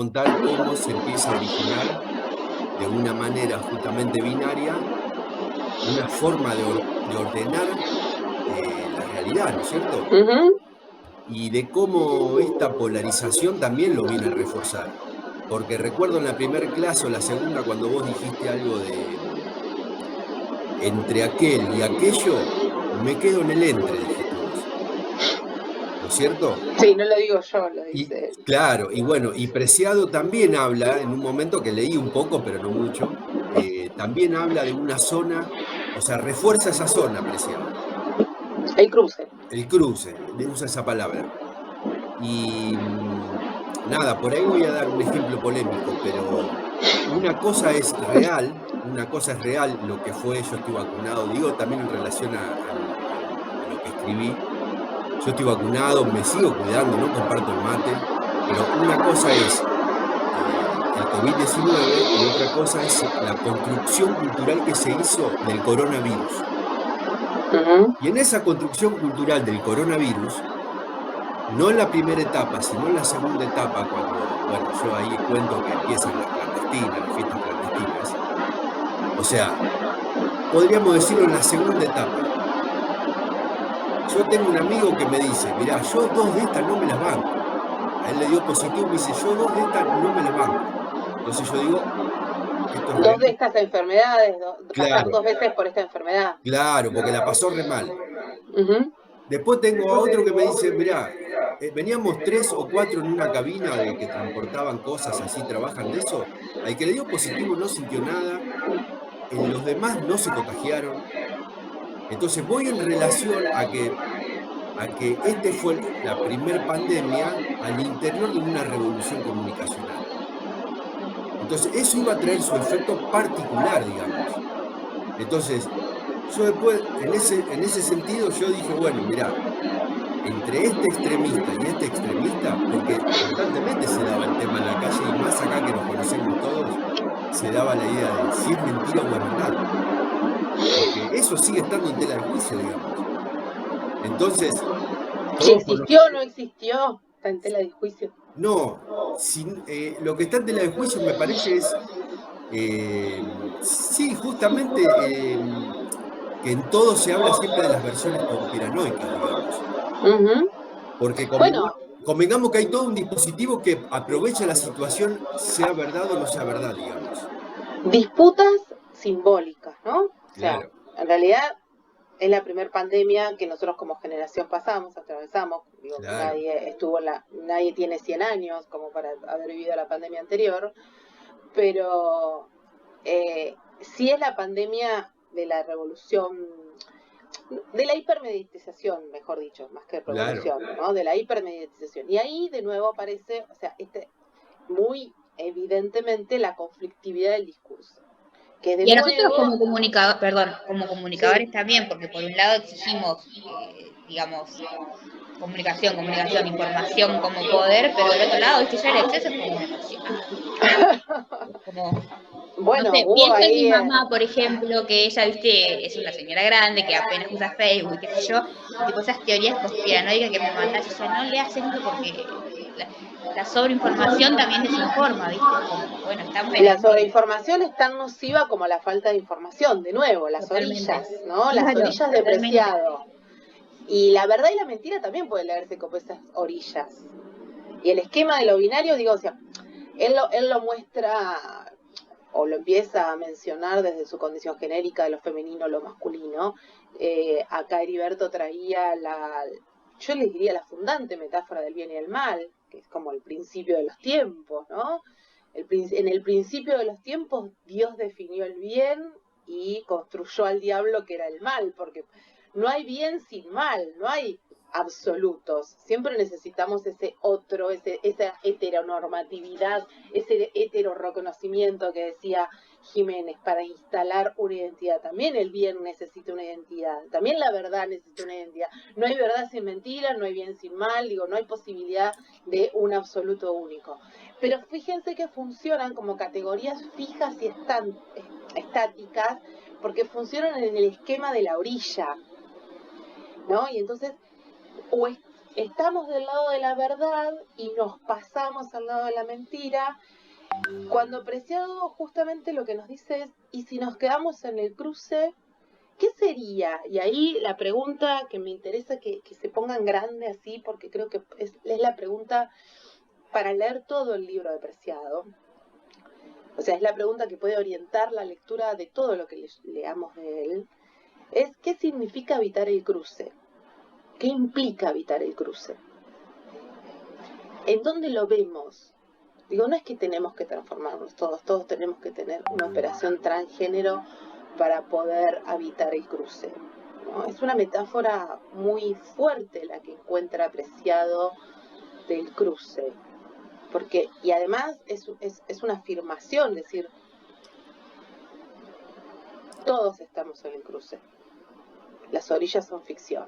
contar cómo se empieza a originar de una manera justamente binaria, una forma de ordenar la realidad, ¿no es cierto? Ujú. Y de cómo esta polarización también lo viene a reforzar. Porque recuerdo en la primera clase o la segunda, cuando vos dijiste algo de entre aquel y aquello, me quedo en el entre, dijiste vos. ¿No es cierto? Sí, no lo digo yo, lo Y dice él. claro, y bueno, y Preciado también habla, en un momento que leí un poco, pero no mucho, también habla de una zona, o sea, refuerza esa zona, Preciado, El cruce. el cruce, usa esa palabra. Y nada, por ahí voy a dar un ejemplo polémico, pero una cosa es real lo que fue yo estoy vacunado, digo también en relación a lo que escribí, yo estoy vacunado, me sigo cuidando, no comparto el mate, pero una cosa es el COVID-19 y otra cosa es la construcción cultural que se hizo del coronavirus. Ujú. Y en esa construcción cultural del coronavirus, no en la primera etapa, sino en la segunda etapa, cuando, bueno, yo ahí cuento que empiezan las clandestinas, las fiestas clandestinas. O sea, podríamos decirlo en la segunda etapa. Yo tengo un amigo que me dice, mirá, yo dos de estas no me las banco. A él le dio positivo, me dice, yo dos de estas no me las banco. Entonces yo digo, esto es Dos de real. estas enfermedades, pasar Claro, dos veces por esta enfermedad. claro, porque la pasó re mal. Ujú. Después tengo a otro que me dice, mirá, veníamos tres o cuatro en una cabina de que transportaban cosas así, trabajan de eso. Al que le dio positivo no sintió nada, en los demás no se contagiaron. Entonces voy en relación a que este fue la primer pandemia al interior de una revolución comunicacional. Entonces eso iba a traer su efecto particular, digamos. Entonces, yo después, en ese sentido, yo dije, bueno, mirá, entre este extremista y este extremista, porque constantemente se daba el tema en la calle y más acá que nos conocemos todos, se daba la idea de si es mentira o es verdad, porque eso sigue estando en tela de juicio, digamos. Entonces, Si todos existió o conocemos, no existió, está en tela de juicio. no, lo que está en tela de juicio me parece es, sí, justamente que en todo se habla siempre de las versiones conspiranoicas, digamos. Ujú. Porque Bueno, convengamos que hay todo un dispositivo que aprovecha la situación, sea verdad o no sea verdad, digamos. disputas simbólicas, ¿no? O sea, Claro, en realidad es la primera pandemia que nosotros como generación pasamos, atravesamos. Digo, claro. nadie tiene 100 años como para haber vivido la pandemia anterior, pero sí es la pandemia de la revolución, de la hipermediatización, mejor dicho, más que Claro. revolución, ¿no? De la hipermediatización. Y ahí de nuevo aparece, o sea, muy evidentemente la conflictividad del discurso, que de Y a nosotros nuevo, como comunicador, perdón, como sí, comunicadores también, porque por un lado exigimos, digamos, comunicación, información como poder, pero del otro lado, viste, ya el exceso es como demasiado. Es como, no bueno, sé, hubo pienso en mi ahí, mamá, por ejemplo, que ella, viste, es una señora grande, que apenas usa Facebook y qué sé yo, y tipo esas teorías conspiranoicas que me mandás, y ya no le hacen eso porque la sobreinformación también desinforma, viste, es como, bueno, están la pendientes sobreinformación es tan nociva como la falta de información, de nuevo, las totalmente. orillas, ¿no? Las Claro, orillas de totalmente. Preciado. Y la verdad y la mentira también puede leerse como esas orillas. Y el esquema de lo binario, digo, o sea, él lo muestra o lo empieza a mencionar desde su condición genérica de lo femenino, lo masculino. Acá Heriberto traía yo les diría la fundante metáfora del bien y el mal, que es como el principio de los tiempos, ¿no? En el principio de los tiempos Dios definió el bien y construyó al diablo que era el mal, porque no hay bien sin mal, no hay absolutos. Siempre necesitamos ese otro, esa heteronormatividad, ese heteroreconocimiento que decía Jiménez para instalar una identidad. También el bien necesita una identidad, también la verdad necesita una identidad. No hay verdad sin mentira, no hay bien sin mal, digo, no hay posibilidad de un absoluto único. Pero fíjense que funcionan como categorías fijas y estáticas porque funcionan en el esquema de la orilla, ¿no? Y entonces o estamos del lado de la verdad y nos pasamos al lado de la mentira, cuando Preciado justamente lo que nos dice es, ¿y si nos quedamos en el cruce? ¿Qué sería? Y ahí la pregunta que me interesa que se pongan grande así, porque creo que es la pregunta para leer todo el libro de Preciado. O sea, es la pregunta que puede orientar la lectura de todo lo que leamos de él. Es, ¿qué significa habitar el cruce? ¿Qué implica habitar el cruce? ¿En dónde lo vemos? Digo, no es que tenemos que transformarnos todos tenemos que tener una operación transgénero para poder habitar el cruce, ¿no? Es una metáfora muy fuerte la que encuentra Preciado del cruce, porque, y además es una afirmación, es decir, todos estamos en el cruce, las orillas son ficción.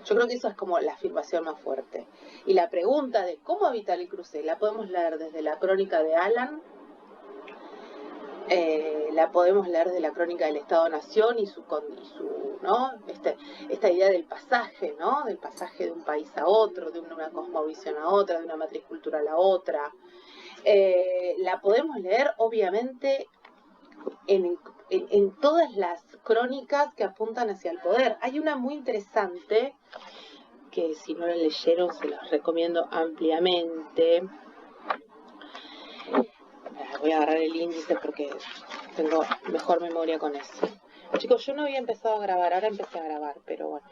Yo creo que eso es como la afirmación más fuerte. Y la pregunta de cómo habitar el cruce la podemos leer desde la crónica de Alan, la podemos leer desde la crónica del Estado-Nación y su ¿no? Esta idea del pasaje, ¿no? Del pasaje de un país a otro, de una cosmovisión a otra, de una matriz cultural a otra. La podemos leer, obviamente, en todas las crónicas que apuntan hacia el poder. Hay una muy interesante, que si no la leyeron se los recomiendo ampliamente. Voy a agarrar el índice porque tengo mejor memoria con eso. Chicos, yo no había empezado a grabar, ahora empecé a grabar, pero bueno.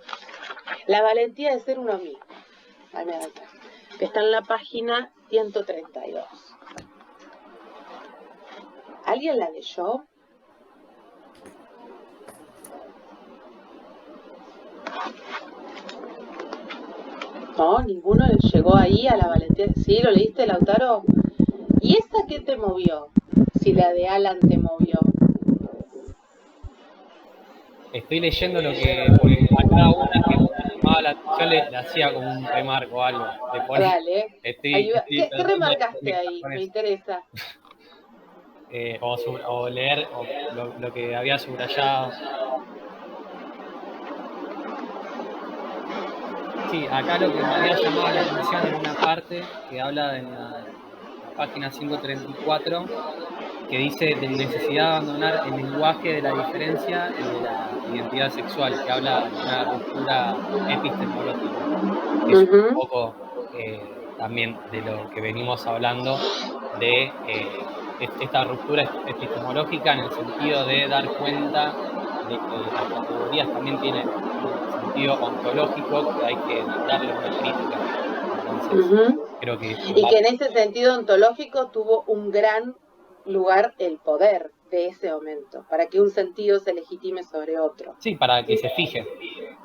La valentía de ser uno mismo. Ahí me da acá. Que está en la página 132. ¿Alguien la leyó? No, ninguno llegó ahí a la valentía. ¿Sí? ¿Lo leíste, Lautaro? ¿Y esa qué te movió? Si la de Alan te movió. Estoy leyendo lo que a cada una que me llamaba la atención le hacía como un remarco o algo. Dale. ¿Qué remarcaste ahí? Me interesa. O leer lo que había subrayado. Sí, acá lo que me había llamado la atención en una parte que habla en la página 134, que dice de necesidad de abandonar el lenguaje de la diferencia y de la identidad sexual, que habla de una ruptura epistemológica, que es un poco también de lo que venimos hablando de esta ruptura epistemológica en el sentido de dar cuenta de que las categorías también tienen un sentido ontológico que hay que darle una crítica. Entonces, creo que y que en ese sentido ontológico tuvo un gran lugar el poder de ese momento, para que un sentido se legitime sobre otro. Sí, para que se fije.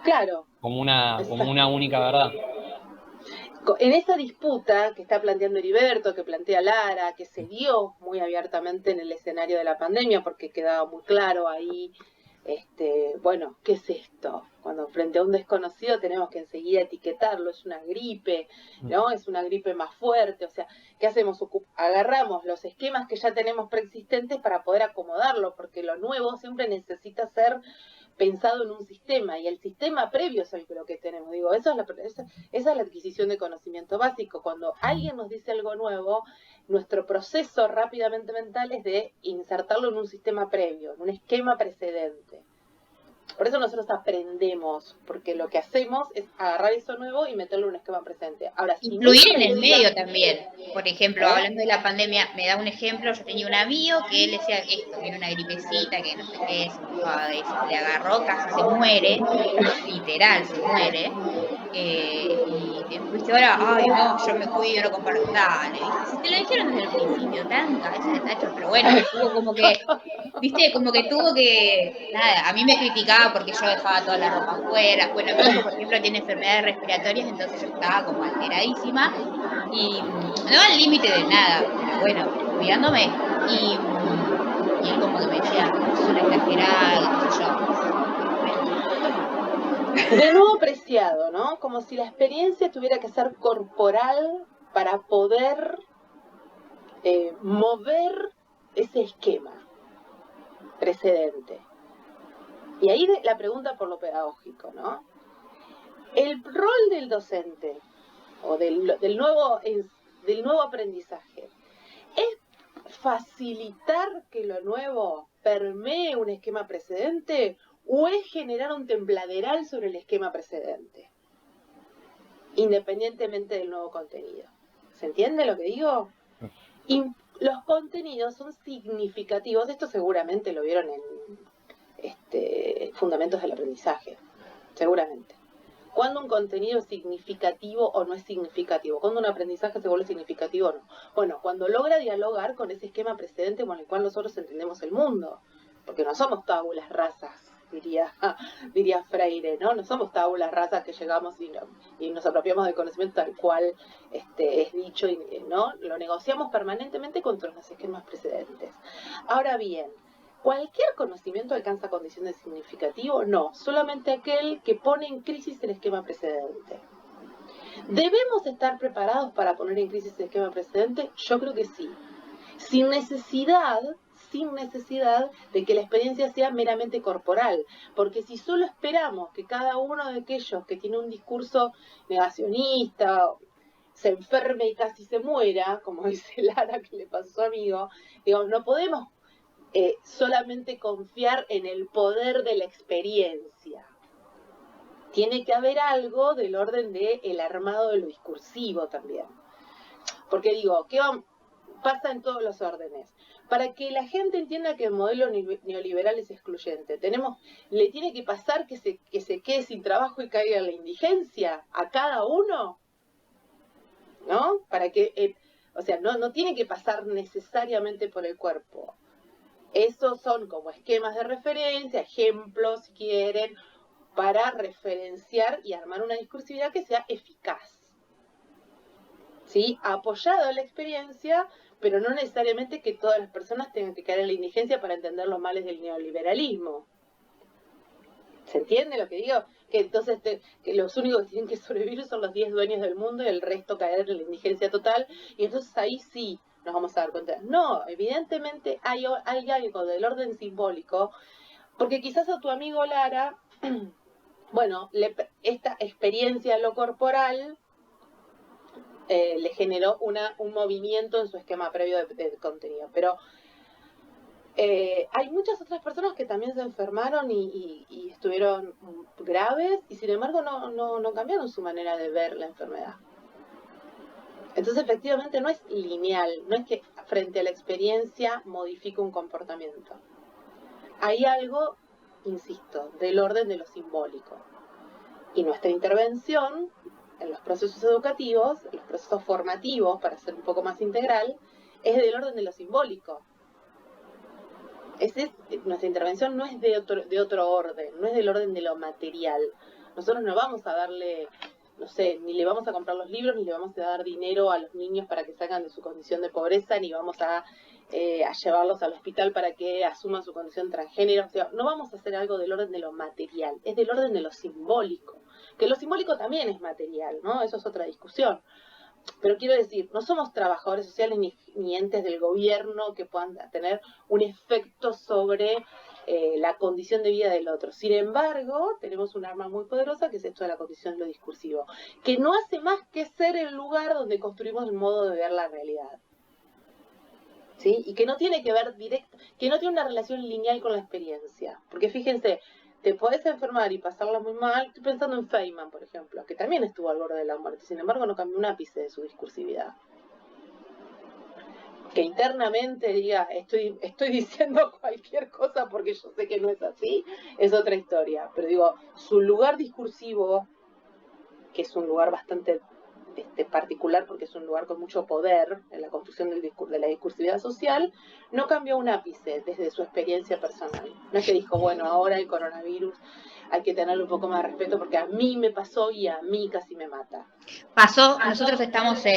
Claro. Como una única verdad. En esa disputa que está planteando Heriberto, que plantea Lara, que se dio muy abiertamente en el escenario de la pandemia, porque quedaba muy claro ahí, bueno, ¿qué es esto? Cuando frente a un desconocido tenemos que enseguida etiquetarlo, es una gripe, ¿no? Es una gripe más fuerte, o sea, ¿qué hacemos? Agarramos los esquemas que ya tenemos preexistentes para poder acomodarlo, porque lo nuevo siempre necesita ser pensado en un sistema, y el sistema previo es el que tenemos. Digo, esa es la adquisición de conocimiento básico. Cuando alguien nos dice algo nuevo, nuestro proceso rápidamente mental es de insertarlo en un sistema previo, en un esquema precedente. Por eso nosotros aprendemos, porque lo que hacemos es agarrar eso nuevo y meterlo en un esquema presente. Ahora, incluir en el medio también. Por ejemplo, hablando de la pandemia, me da un ejemplo, yo tenía un amigo que él decía esto, viene una gripecita, que no sé qué, le agarró, casi se muere, literal se muere, y después ahora, ay no, yo me cuido, no comparto, dale, si te lo dijeron desde el principio, tan cabeza de tacho, pero bueno, tuvo como que, viste, como que tuvo que, nada, a mí me criticaba porque yo dejaba toda la ropa afuera, bueno, mi hijo, por ejemplo, tiene enfermedades respiratorias, entonces yo estaba como alteradísima, y no al límite de nada, pero bueno, cuidándome, y él como que me decía, es una exagerada, qué sé yo. De nuevo Preciado, ¿no? Como si la experiencia tuviera que ser corporal para poder mover ese esquema precedente. Y ahí la pregunta por lo pedagógico, ¿no? El rol del docente o del nuevo aprendizaje es facilitar que lo nuevo permee un esquema precedente o es generar un tembladeral sobre el esquema precedente, independientemente del nuevo contenido. ¿Se entiende lo que digo? Y los contenidos son significativos, esto seguramente lo vieron en Fundamentos del Aprendizaje, seguramente. ¿Cuándo un contenido es significativo o no es significativo? ¿Cuándo un aprendizaje se vuelve significativo o no? Bueno, cuando logra dialogar con ese esquema precedente con el cual nosotros entendemos el mundo. Porque no somos tábulas rasas, diría Freire, ¿no? No somos tábulas rasas que llegamos y nos apropiamos del conocimiento tal cual es dicho, ¿no? Lo negociamos permanentemente contra los esquemas precedentes. Ahora bien, ¿cualquier conocimiento alcanza condición de significativo? No, solamente aquel que pone en crisis el esquema precedente. ¿Debemos estar preparados para poner en crisis el esquema precedente? Yo creo que sí. Sin necesidad de que la experiencia sea meramente corporal, porque si solo esperamos que cada uno de aquellos que tiene un discurso negacionista se enferme y casi se muera, como dice Lara que le pasó a su amigo, digamos, no podemos solamente confiar en el poder de la experiencia. Tiene que haber algo del orden del armado de lo discursivo también. Porque digo, ¿qué pasa en todos los órdenes? Para que la gente entienda que el modelo neoliberal es excluyente, le tiene que pasar que se quede sin trabajo y caiga en la indigencia a cada uno, ¿no? Para que, no tiene que pasar necesariamente por el cuerpo. Esos son como esquemas de referencia, ejemplos, si quieren, para referenciar y armar una discursividad que sea eficaz. ¿Sí? Apoyado en la experiencia, pero no necesariamente que todas las personas tengan que caer en la indigencia para entender los males del neoliberalismo. ¿Se entiende lo que digo? Que entonces que los únicos que tienen que sobrevivir son los 10 dueños del mundo y el resto caer en la indigencia total. Y entonces ahí sí nos vamos a dar cuenta. No, evidentemente hay algo del orden simbólico, porque quizás a tu amigo Lara, bueno, esta experiencia de lo corporal le generó un movimiento en su esquema previo de contenido. Pero hay muchas otras personas que también se enfermaron y estuvieron graves y sin embargo no cambiaron su manera de ver la enfermedad. Entonces efectivamente no es lineal, no es que frente a la experiencia modifica un comportamiento. Hay algo, insisto, del orden de lo simbólico. Y nuestra intervención en los procesos educativos, en los procesos formativos, para ser un poco más integral, es del orden de lo simbólico. Nuestra intervención no es de otro orden, no es del orden de lo material. Nosotros no vamos a darle, no sé, ni le vamos a comprar los libros, ni le vamos a dar dinero a los niños para que salgan de su condición de pobreza, ni vamos a llevarlos al hospital para que asuman su condición transgénero. O sea, no vamos a hacer algo del orden de lo material, es del orden de lo simbólico. Que lo simbólico también es material, ¿no? Eso es otra discusión. Pero quiero decir, no somos trabajadores sociales ni entes del gobierno que puedan tener un efecto sobre la condición de vida del otro. Sin embargo, tenemos un arma muy poderosa que es esto de la condición de lo discursivo, que no hace más que ser el lugar donde construimos el modo de ver la realidad. ¿Sí? Y que no tiene que ver que no tiene una relación lineal con la experiencia. Porque fíjense, te podés enfermar y pasarla muy mal. Estoy pensando en Feynman, por ejemplo, que también estuvo al borde de la muerte, sin embargo no cambió un ápice de su discursividad. Que internamente diga, estoy diciendo cualquier cosa porque yo sé que no es así, es otra historia. Pero digo, su lugar discursivo, que es un lugar bastante particular porque es un lugar con mucho poder en la construcción de la discursividad social, no cambió un ápice desde su experiencia personal. No es que dijo, bueno, ahora el coronavirus hay que tenerle un poco más de respeto porque a mí me pasó y a mí casi me mata. Nosotros estamos estoy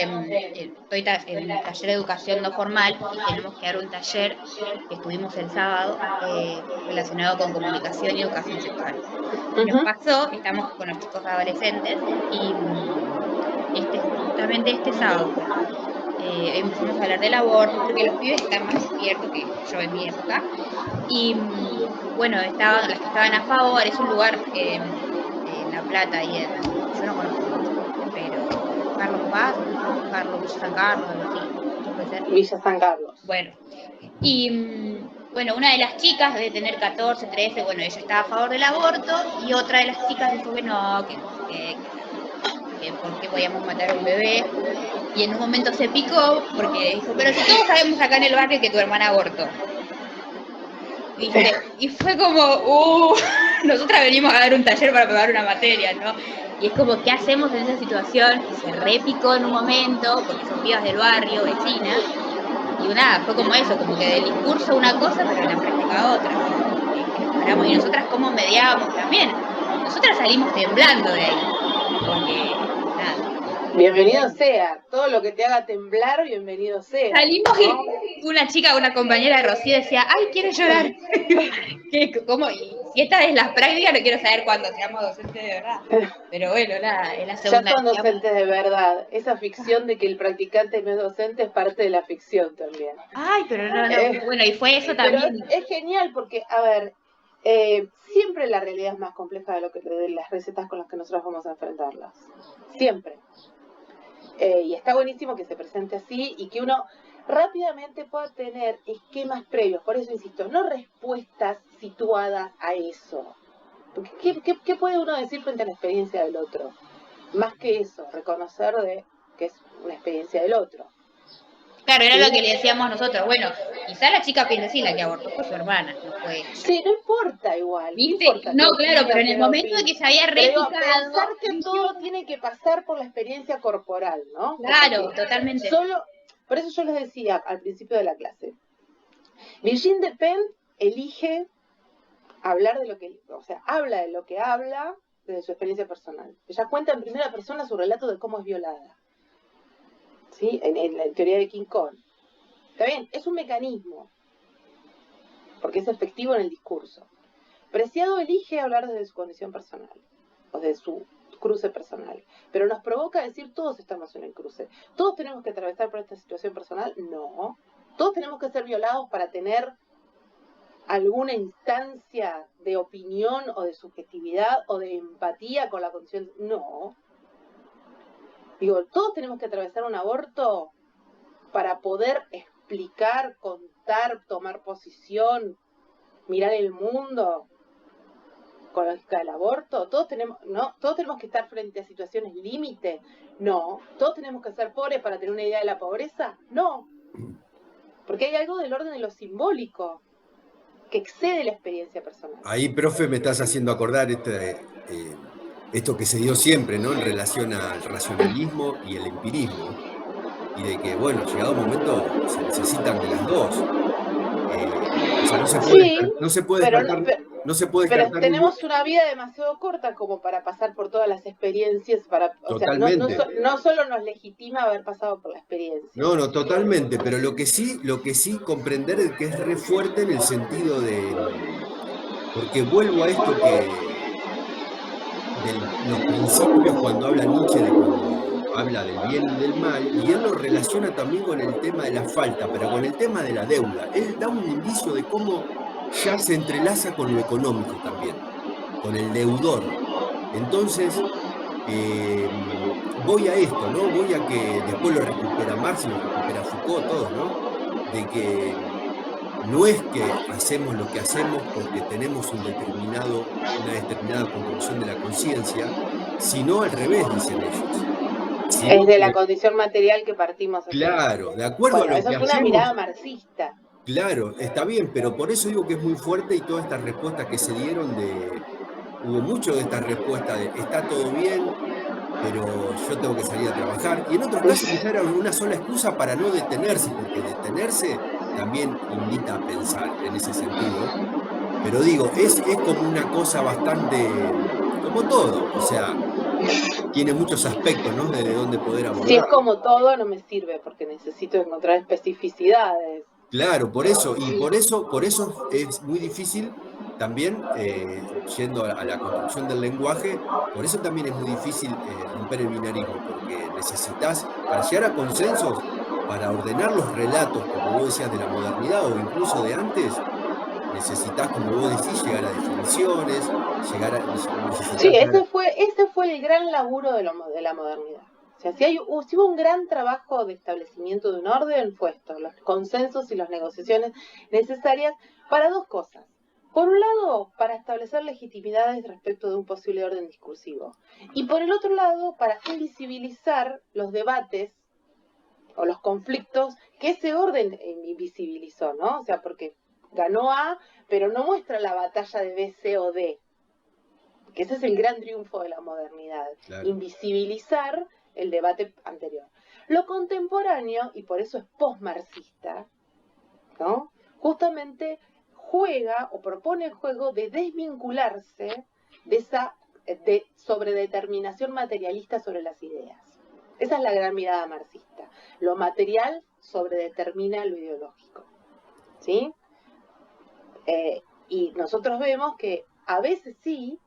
en el taller de educación no formal y tenemos que dar un taller que estuvimos el sábado relacionado con comunicación y educación sexual. Nos pasó, estamos con los chicos adolescentes y justamente este sábado empezamos a hablar del aborto porque los pibes están más despiertos que yo en mi época y bueno, las que estaban a favor, es un lugar en La Plata y en Paz, Carlos, Villa San Carlos, algo así, puede ser. Villa San Carlos. Bueno, y bueno, una de las chicas debe tener 14, 13, bueno, ella estaba a favor del aborto, y otra de las chicas dijo que no, que por qué podíamos matar a un bebé, y en un momento se picó porque dijo, pero si todos sabemos acá en el barrio que tu hermana abortó. ¿Viste? Y fue como, nosotras venimos a dar un taller para probar una materia, ¿no? Y es como, ¿qué hacemos en esa situación? Y se repicó en un momento, porque son pibas del barrio, vecinas, y nada, fue como eso, como que del discurso una cosa, pero en la práctica otra. Que nos paramos, y nosotras como mediábamos también. Nosotras salimos temblando de ahí, porque nada. Bienvenido sea, todo lo que te haga temblar, bienvenido sea. Salimos y una chica, una compañera de Rocío decía, ¡ay, quiero llorar! ¿Cómo? Y si esta es la práctica, no quiero saber cuándo seamos docentes de verdad. Pero bueno, nada, es la segunda. Ya son docentes de verdad. Esa ficción de que el practicante no es docente es parte de la ficción también. Ay, pero no. Bueno, y fue eso también. Pero es genial porque, a ver, siempre la realidad es más compleja de las recetas con las que nosotros vamos a enfrentarlas. Siempre. Y está buenísimo que se presente así y que uno rápidamente pueda tener esquemas previos. Por eso insisto, no respuestas situadas a eso. Porque ¿qué puede uno decir frente a la experiencia del otro? Más que eso, reconocer que es una experiencia del otro. Claro, era lo que le decíamos nosotros. Bueno, quizá la chica piensa así, la que abortó fue su hermana, no fue ella. Sí, no importa igual. ¿Viste? No, importa no claro, pero en el momento de que se había repicado... Pensar que todo tiene que pasar por la experiencia corporal, ¿no? Claro, porque totalmente. Por eso yo les decía al principio de la clase, Virginie Despentes elige hablar de lo que... O sea, habla de lo que habla desde su experiencia personal. Ella cuenta en primera persona su relato de cómo es violada. ¿Sí? En la teoría de King Kong. Está bien, es un mecanismo, porque es efectivo en el discurso. Preciado elige hablar desde su condición personal, o de su cruce personal, pero nos provoca decir todos estamos en el cruce. ¿Todos tenemos que atravesar por esta situación personal? No. ¿Todos tenemos que ser violados para tener alguna instancia de opinión o de subjetividad o de empatía con la condición? No. Digo, ¿todos tenemos que atravesar un aborto para poder explicar, contar, tomar posición, mirar el mundo con la lógica del aborto? ¿Todos tenemos que estar frente a situaciones límite? No. ¿Todos tenemos que ser pobres para tener una idea de la pobreza? No. Porque hay algo del orden de lo simbólico que excede la experiencia personal. Ahí, profe, me estás haciendo acordar esto que se dio siempre, ¿no? En relación al racionalismo y el empirismo. Y de que, bueno, llegado un momento se necesitan de las dos. O sea, no se puede descartar. Pero tenemos una vida demasiado corta como para pasar por todas las experiencias. Totalmente. O sea, no solo nos legitima haber pasado por la experiencia. No, totalmente. Pero lo que sí comprender es que es re fuerte en el sentido de... Porque vuelvo a esto de los principios cuando habla Nietzsche, cuando habla del bien y del mal, y él lo relaciona también con el tema de la falta, pero con el tema de la deuda. Él da un indicio de cómo ya se entrelaza con lo económico también, con el deudor. Entonces, voy a esto, ¿no? Voy a que después lo recupera Marx y lo recupera Foucault, todos, ¿no? De que no es que hacemos lo que hacemos porque tenemos una determinada construcción de la conciencia, sino al revés, dicen ellos. ¿Sí? Es de la condición material que partimos. Claro, de acuerdo a lo que hacemos. Eso es una mirada marxista. Claro, está bien, pero por eso digo que es muy fuerte y todas estas respuestas que se dieron hubo mucho de estas respuestas de está todo bien, pero yo tengo que salir a trabajar. Y en otros casos quizá era una sola excusa para no detenerse, porque detenerse también invita a pensar en ese sentido. Pero digo, es como una cosa bastante, como todo, o sea, tiene muchos aspectos, ¿no? De dónde poder abordar. Si es como todo, no me sirve, porque necesito encontrar especificidades. Claro, por eso es muy difícil también, yendo a la construcción del lenguaje, por eso también es muy difícil romper el binarismo, porque necesitas, para llegar a consensos, para ordenar los relatos, como vos decías, de la modernidad o incluso de antes, necesitas, como vos decís, llegar a definiciones, Sí, ese fue el gran laburo de la modernidad. O sea, si hubo un gran trabajo de establecimiento de un orden, fue esto, los consensos y las negociaciones necesarias para dos cosas. Por un lado, para establecer legitimidades respecto de un posible orden discursivo. Y por el otro lado, para invisibilizar los debates o los conflictos que ese orden invisibilizó, ¿no? O sea, porque ganó A, pero no muestra la batalla de B, C o D. Que ese es el gran triunfo de la modernidad. Claro. Invisibilizar el debate anterior. Lo contemporáneo, y por eso es posmarxista, ¿no? Justamente juega o propone el juego de desvincularse de esa sobredeterminación materialista sobre las ideas. Esa es la gran mirada marxista. Lo material sobredetermina lo ideológico, ¿sí? Y nosotros vemos que a veces sí,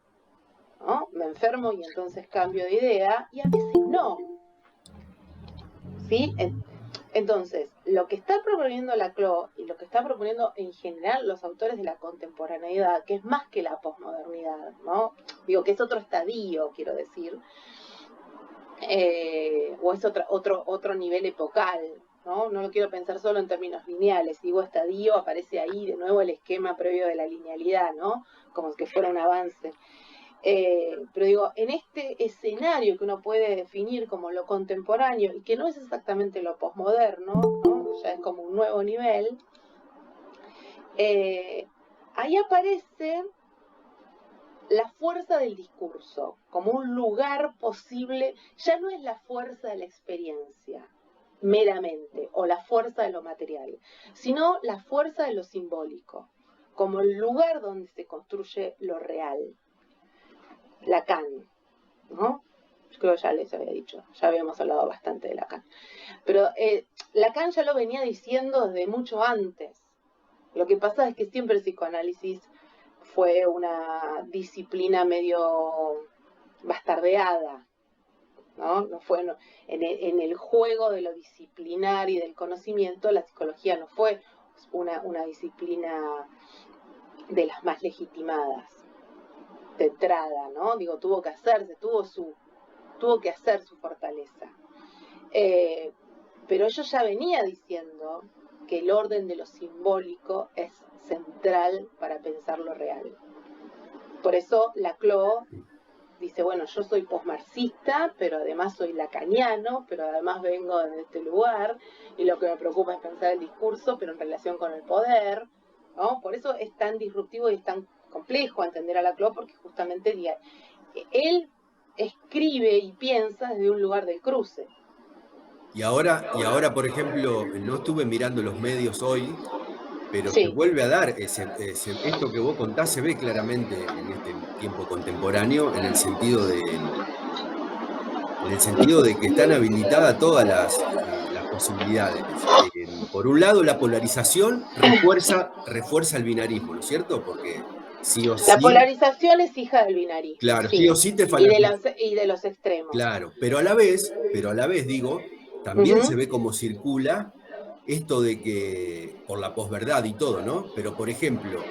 ¿no? Me enfermo y entonces cambio de idea, y a veces no. ¿Sí? Entonces, lo que está proponiendo Laclau y lo que están proponiendo en general los autores de la contemporaneidad, que es más que la posmodernidad, ¿no? Digo, que es otro estadio, quiero decir, o es otro nivel epocal, ¿no? No lo quiero pensar solo en términos lineales. Digo estadio, aparece ahí de nuevo el esquema previo de la linealidad, ¿no? Como que fuera un avance. Pero digo, en este escenario que uno puede definir como lo contemporáneo y que no es exactamente lo posmoderno, ¿no? Ya es como un nuevo nivel, ahí aparece la fuerza del discurso como un lugar posible. Ya no es la fuerza de la experiencia meramente o la fuerza de lo material, sino la fuerza de lo simbólico como el lugar donde se construye lo real. Lacan, ¿no? Yo creo que ya les había dicho, ya habíamos hablado bastante de Lacan. Pero Lacan ya lo venía diciendo desde mucho antes. Lo que pasa es que siempre el psicoanálisis fue una disciplina medio bastardeada, ¿no? No fue, no, en el juego de lo disciplinar y del conocimiento, la psicología no fue una disciplina de las más legitimadas. De entrada, ¿no? Digo, tuvo que hacerse, tuvo que hacer su fortaleza. Pero yo ya venía diciendo que el orden de lo simbólico es central para pensar lo real. Por eso Laclau dice, bueno, yo soy posmarxista, pero además soy lacaniano, pero además vengo de este lugar, y lo que me preocupa es pensar el discurso, pero en relación con el poder, ¿no? Por eso es tan disruptivo y es tan complejo entender a Laclau, porque justamente él escribe y piensa desde un lugar del cruce. Y ahora, por ejemplo, no estuve mirando los medios hoy, pero Sí. se vuelve a dar esto que vos contás, se ve claramente en este tiempo contemporáneo, en el sentido de que están habilitadas todas las posibilidades. Por un lado, la polarización refuerza el binarismo, ¿no es cierto? Porque sí o sí... La polarización es hija del binarismo. Claro, sí o sí te fanatiza. Y de los extremos. Claro, pero a la vez digo, también se ve cómo circula esto de que, por la posverdad y todo, ¿no? Pero, por ejemplo,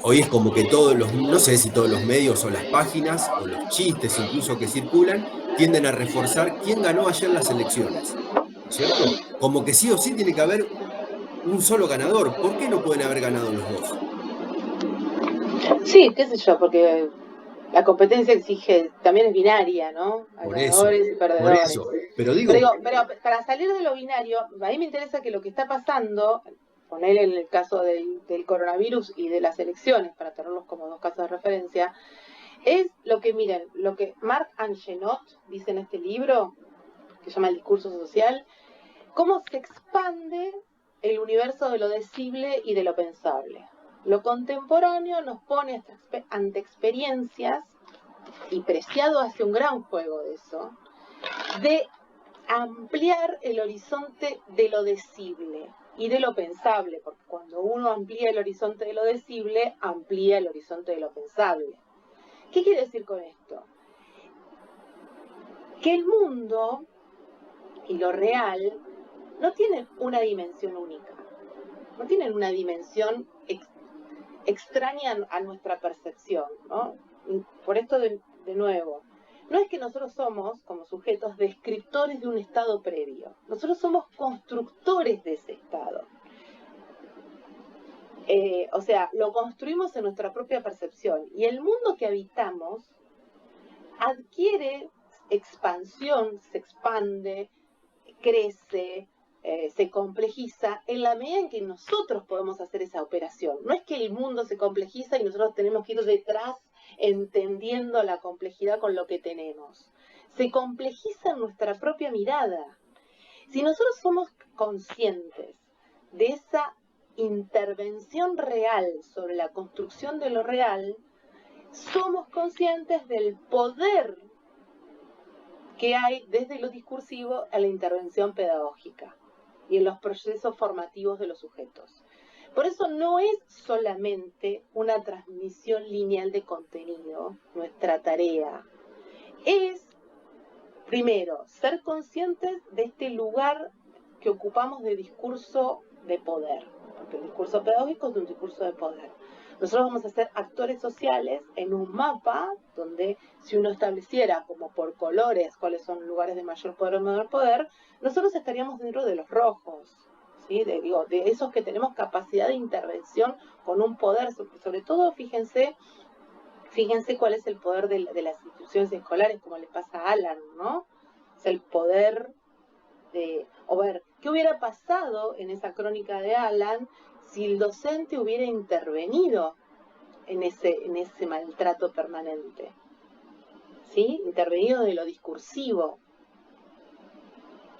hoy es como que no sé si todos los medios o las páginas o los chistes incluso que circulan, tienden a reforzar quién ganó ayer las elecciones, ¿no es cierto? Como que sí o sí tiene que haber un solo ganador. ¿Por qué no pueden haber ganado los dos? Sí, qué sé yo, porque la competencia exige, también es binaria, ¿no? Hay ganadores y perdedores. Por eso, pero digo, pero para salir de lo binario, a mí me interesa que lo que está pasando, poner en el caso del coronavirus y de las elecciones, para tenerlos como dos casos de referencia, es lo que Marc Angenot dice en este libro, que se llama El discurso social, cómo se expande el universo de lo decible y de lo pensable. Lo contemporáneo nos pone ante experiencias, y Preciado hace un gran juego de eso, de ampliar el horizonte de lo decible y de lo pensable, porque cuando uno amplía el horizonte de lo decible, amplía el horizonte de lo pensable. ¿Qué quiere decir con esto? Que el mundo y lo real no tienen una dimensión única, no tienen una dimensión extraña a nuestra percepción, ¿no? Por esto, de nuevo, no es que nosotros somos, como sujetos, descriptores de un estado previo. Nosotros somos constructores de ese estado. O sea, lo construimos en nuestra propia percepción. Y el mundo que habitamos adquiere expansión, se expande, crece, se complejiza en la medida en que nosotros podemos hacer esa operación. No es que el mundo se complejiza y nosotros tenemos que ir detrás entendiendo la complejidad con lo que tenemos. Se complejiza en nuestra propia mirada. Si nosotros somos conscientes de esa intervención real sobre la construcción de lo real, somos conscientes del poder que hay desde lo discursivo a la intervención pedagógica y en los procesos formativos de los sujetos. Por eso no es solamente una transmisión lineal de contenido nuestra tarea. Es, primero, ser conscientes de este lugar que ocupamos de discurso de poder, porque el discurso pedagógico es un discurso de poder. Nosotros vamos a ser actores sociales en un mapa donde si uno estableciera como por colores cuáles son lugares de mayor poder o menor poder, nosotros estaríamos dentro de los rojos, ¿sí? De esos que tenemos capacidad de intervención con un poder, sobre todo fíjense cuál es el poder de las instituciones escolares, como le pasa a Alan, ¿no? Es el poder o ver, ¿qué hubiera pasado en esa crónica de Alan si el docente hubiera intervenido en ese maltrato permanente? ¿Sí? Intervenido de lo discursivo,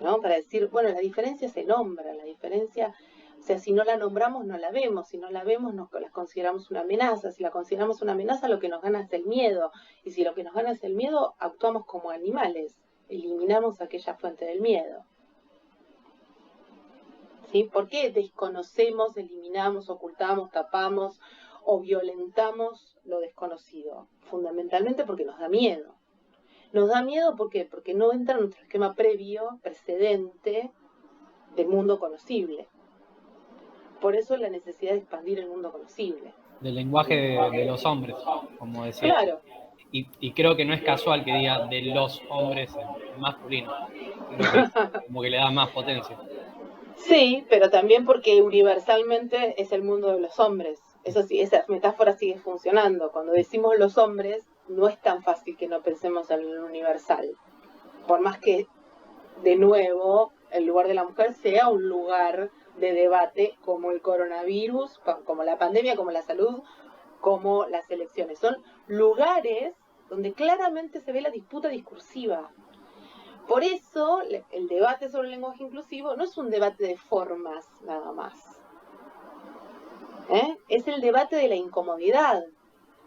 ¿no? Para decir, bueno, la diferencia se nombra, la diferencia, o sea, si no la nombramos no la vemos, si no la vemos la consideramos una amenaza, si la consideramos una amenaza lo que nos gana es el miedo, y si lo que nos gana es el miedo, actuamos como animales, eliminamos aquella fuente del miedo. ¿Sí? ¿Por qué desconocemos, eliminamos, ocultamos, tapamos o violentamos lo desconocido? Fundamentalmente porque nos da miedo. Nos da miedo ¿por qué? Porque no entra en nuestro esquema previo, precedente del mundo conocible. Por eso la necesidad de expandir el mundo conocible. Del lenguaje de los hombres, como decía. Claro. Y creo que no es casual que diga de los hombres en masculino. Creo que como que le da más potencia. Sí, pero también porque universalmente es el mundo de los hombres. Eso sí, esa metáfora sigue funcionando. Cuando decimos los hombres, no es tan fácil que no pensemos en lo universal. Por más que, de nuevo, el lugar de la mujer sea un lugar de debate como el coronavirus, como la pandemia, como la salud, como las elecciones. Son lugares donde claramente se ve la disputa discursiva. Por eso, el debate sobre el lenguaje inclusivo no es un debate de formas nada más. Es el debate de la incomodidad.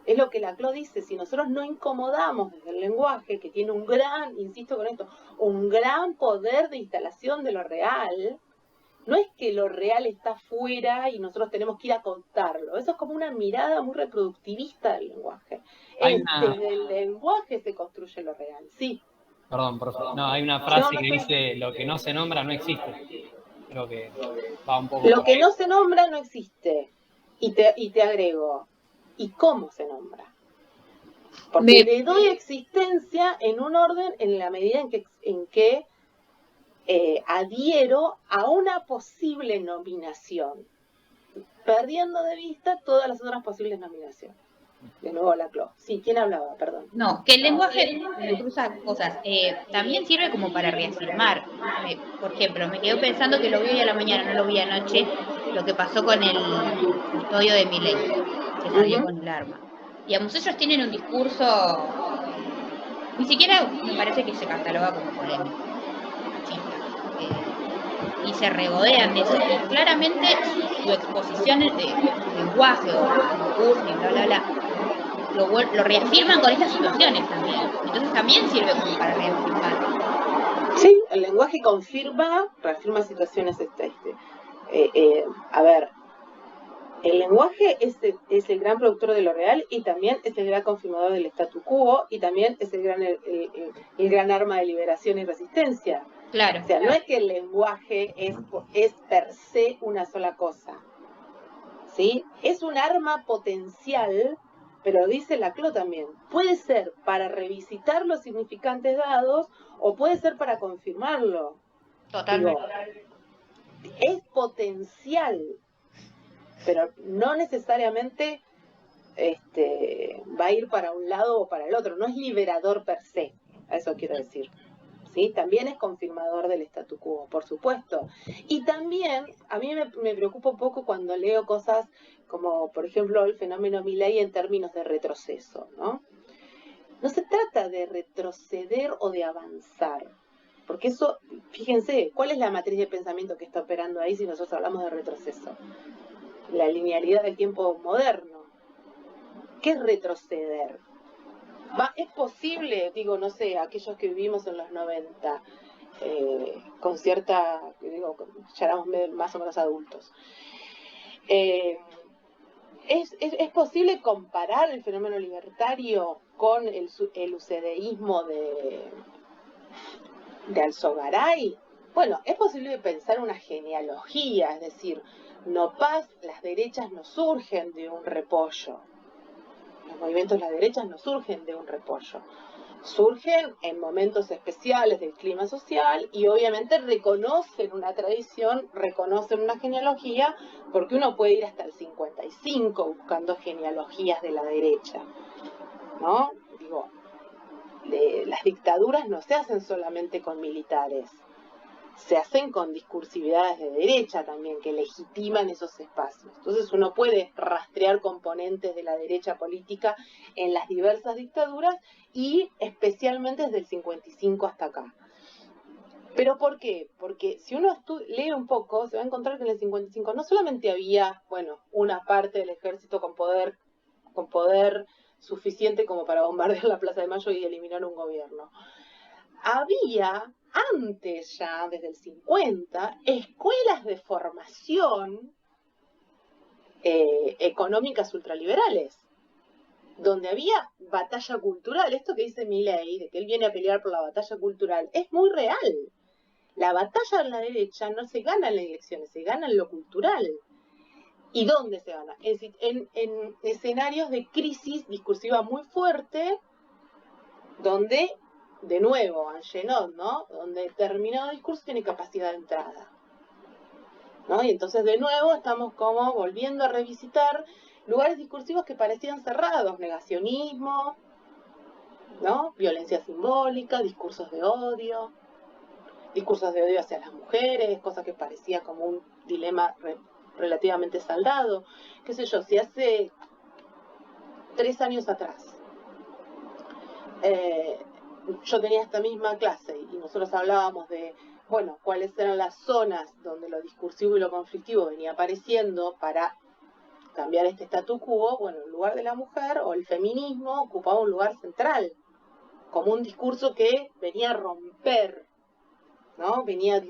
Es lo que Laclau dice, si nosotros no incomodamos desde el lenguaje, que tiene un gran, insisto con esto, un gran poder de instalación de lo real, no es que lo real está fuera y nosotros tenemos que ir a contarlo. Eso es como una mirada muy reproductivista del lenguaje. Desde el lenguaje se construye lo real, sí. Perdón, profe. No, hay una frase que dice, lo que no se nombra no existe. Creo que va un poco... Lo que no se nombra no existe. Y te agrego, ¿y cómo se nombra? Porque le doy existencia en un orden en la medida en que adhiero a una posible nominación, perdiendo de vista todas las otras posibles nominaciones. De nuevo Laclau. Sí, ¿quién hablaba? Perdón. No, que el lenguaje cruza cosas. También sirve como para reafirmar. Por ejemplo, me quedo pensando que lo vi hoy a la mañana, no lo vi anoche, lo que pasó con el custodio de Milei, que salió con el arma. Digamos, ellos tienen un discurso, ni siquiera me parece que se cataloga como polémico, machista. Y se regodean de eso. Y claramente su exposición de su lenguaje o su discurso y bla, bla, bla, lo reafirman con estas situaciones también. Entonces también sirve como para reafirmar. Sí, el lenguaje reafirma situaciones a ver, el lenguaje es el gran productor de lo real y también es el gran confirmador del statu quo y también es el gran arma de liberación y resistencia. Claro. O sea, no es que el lenguaje es per se una sola cosa, ¿sí? Es un arma potencial pero dice Laclau también, puede ser para revisitar los significantes dados o puede ser para confirmarlo. Totalmente. Digo, es potencial, pero no necesariamente va a ir para un lado o para el otro, no es liberador per se, a eso quiero decir. ¿Sí? También es confirmador del statu quo, por supuesto. Y también, a mí me preocupa un poco cuando leo cosas como, por ejemplo, el fenómeno Milei en términos de retroceso, ¿no? No se trata de retroceder o de avanzar, porque eso, fíjense, ¿cuál es la matriz de pensamiento que está operando ahí si nosotros hablamos de retroceso? La linealidad del tiempo moderno. ¿Qué es retroceder? Es posible, digo, no sé, aquellos que vivimos en los 90, con cierta, digo, ya éramos más o menos adultos. ¿Es posible comparar el fenómeno libertario con el ucedeísmo de Alzogaray? Bueno, es posible pensar una genealogía, es decir, las derechas no surgen de un repollo. Los movimientos de las derechas no surgen de un repollo, surgen en momentos especiales del clima social y obviamente reconocen una tradición, reconocen una genealogía, porque uno puede ir hasta el 55 buscando genealogías de la derecha, ¿no? Digo, las dictaduras no se hacen solamente con militares, se hacen con discursividades de derecha también, que legitiman esos espacios. Entonces uno puede rastrear componentes de la derecha política en las diversas dictaduras y especialmente desde el 55 hasta acá. ¿Pero por qué? Porque si uno lee un poco, se va a encontrar que en el 55 no solamente había, bueno, una parte del ejército con poder suficiente como para bombardear la Plaza de Mayo y eliminar un gobierno. Había antes ya, desde el 50, escuelas de formación económicas ultraliberales, donde había batalla cultural. Esto que dice Milei, de que él viene a pelear por la batalla cultural, es muy real. La batalla en la derecha no se gana en las elecciones, se gana en lo cultural. ¿Y dónde se gana? En escenarios de crisis discursiva muy fuerte, donde, de nuevo, Angenot, ¿no? Donde determinado discurso tiene capacidad de entrada, ¿no? Y entonces, de nuevo, estamos como volviendo a revisitar lugares discursivos que parecían cerrados, negacionismo, ¿no? Violencia simbólica, discursos de odio hacia las mujeres, cosas que parecía como un dilema relativamente saldado. Qué sé yo, si hace 3 años atrás yo tenía esta misma clase y nosotros hablábamos de, bueno, cuáles eran las zonas donde lo discursivo y lo conflictivo venía apareciendo para cambiar este statu quo, bueno, el lugar de la mujer o el feminismo ocupaba un lugar central, como un discurso que venía a romper, ¿no? Venía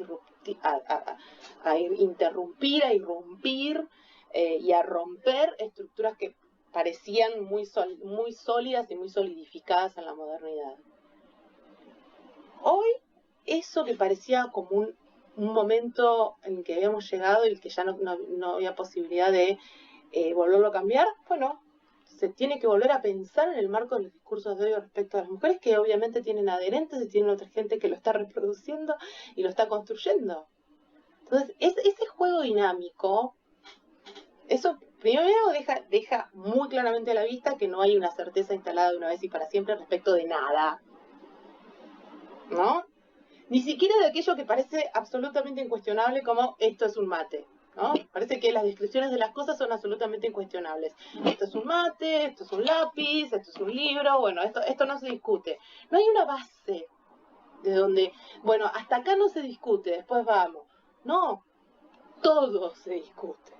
a interrumpir, a irrumpir y a romper estructuras que parecían muy sólidas y muy solidificadas en la modernidad. Hoy, eso que parecía como un momento en que habíamos llegado y que ya no había posibilidad de volverlo a cambiar, bueno, se tiene que volver a pensar en el marco de los discursos de odio respecto a las mujeres, que obviamente tienen adherentes y tienen otra gente que lo está reproduciendo y lo está construyendo. Entonces, ese juego dinámico, eso primero deja muy claramente a la vista que no hay una certeza instalada de una vez y para siempre respecto de nada, ¿no? Ni siquiera de aquello que parece absolutamente incuestionable como esto es un mate, ¿no? Parece que las descripciones de las cosas son absolutamente incuestionables. Esto es un mate, esto es un lápiz, esto es un libro, bueno, esto no se discute. No hay una base de donde, bueno, hasta acá no se discute, después vamos. No, todo se discute,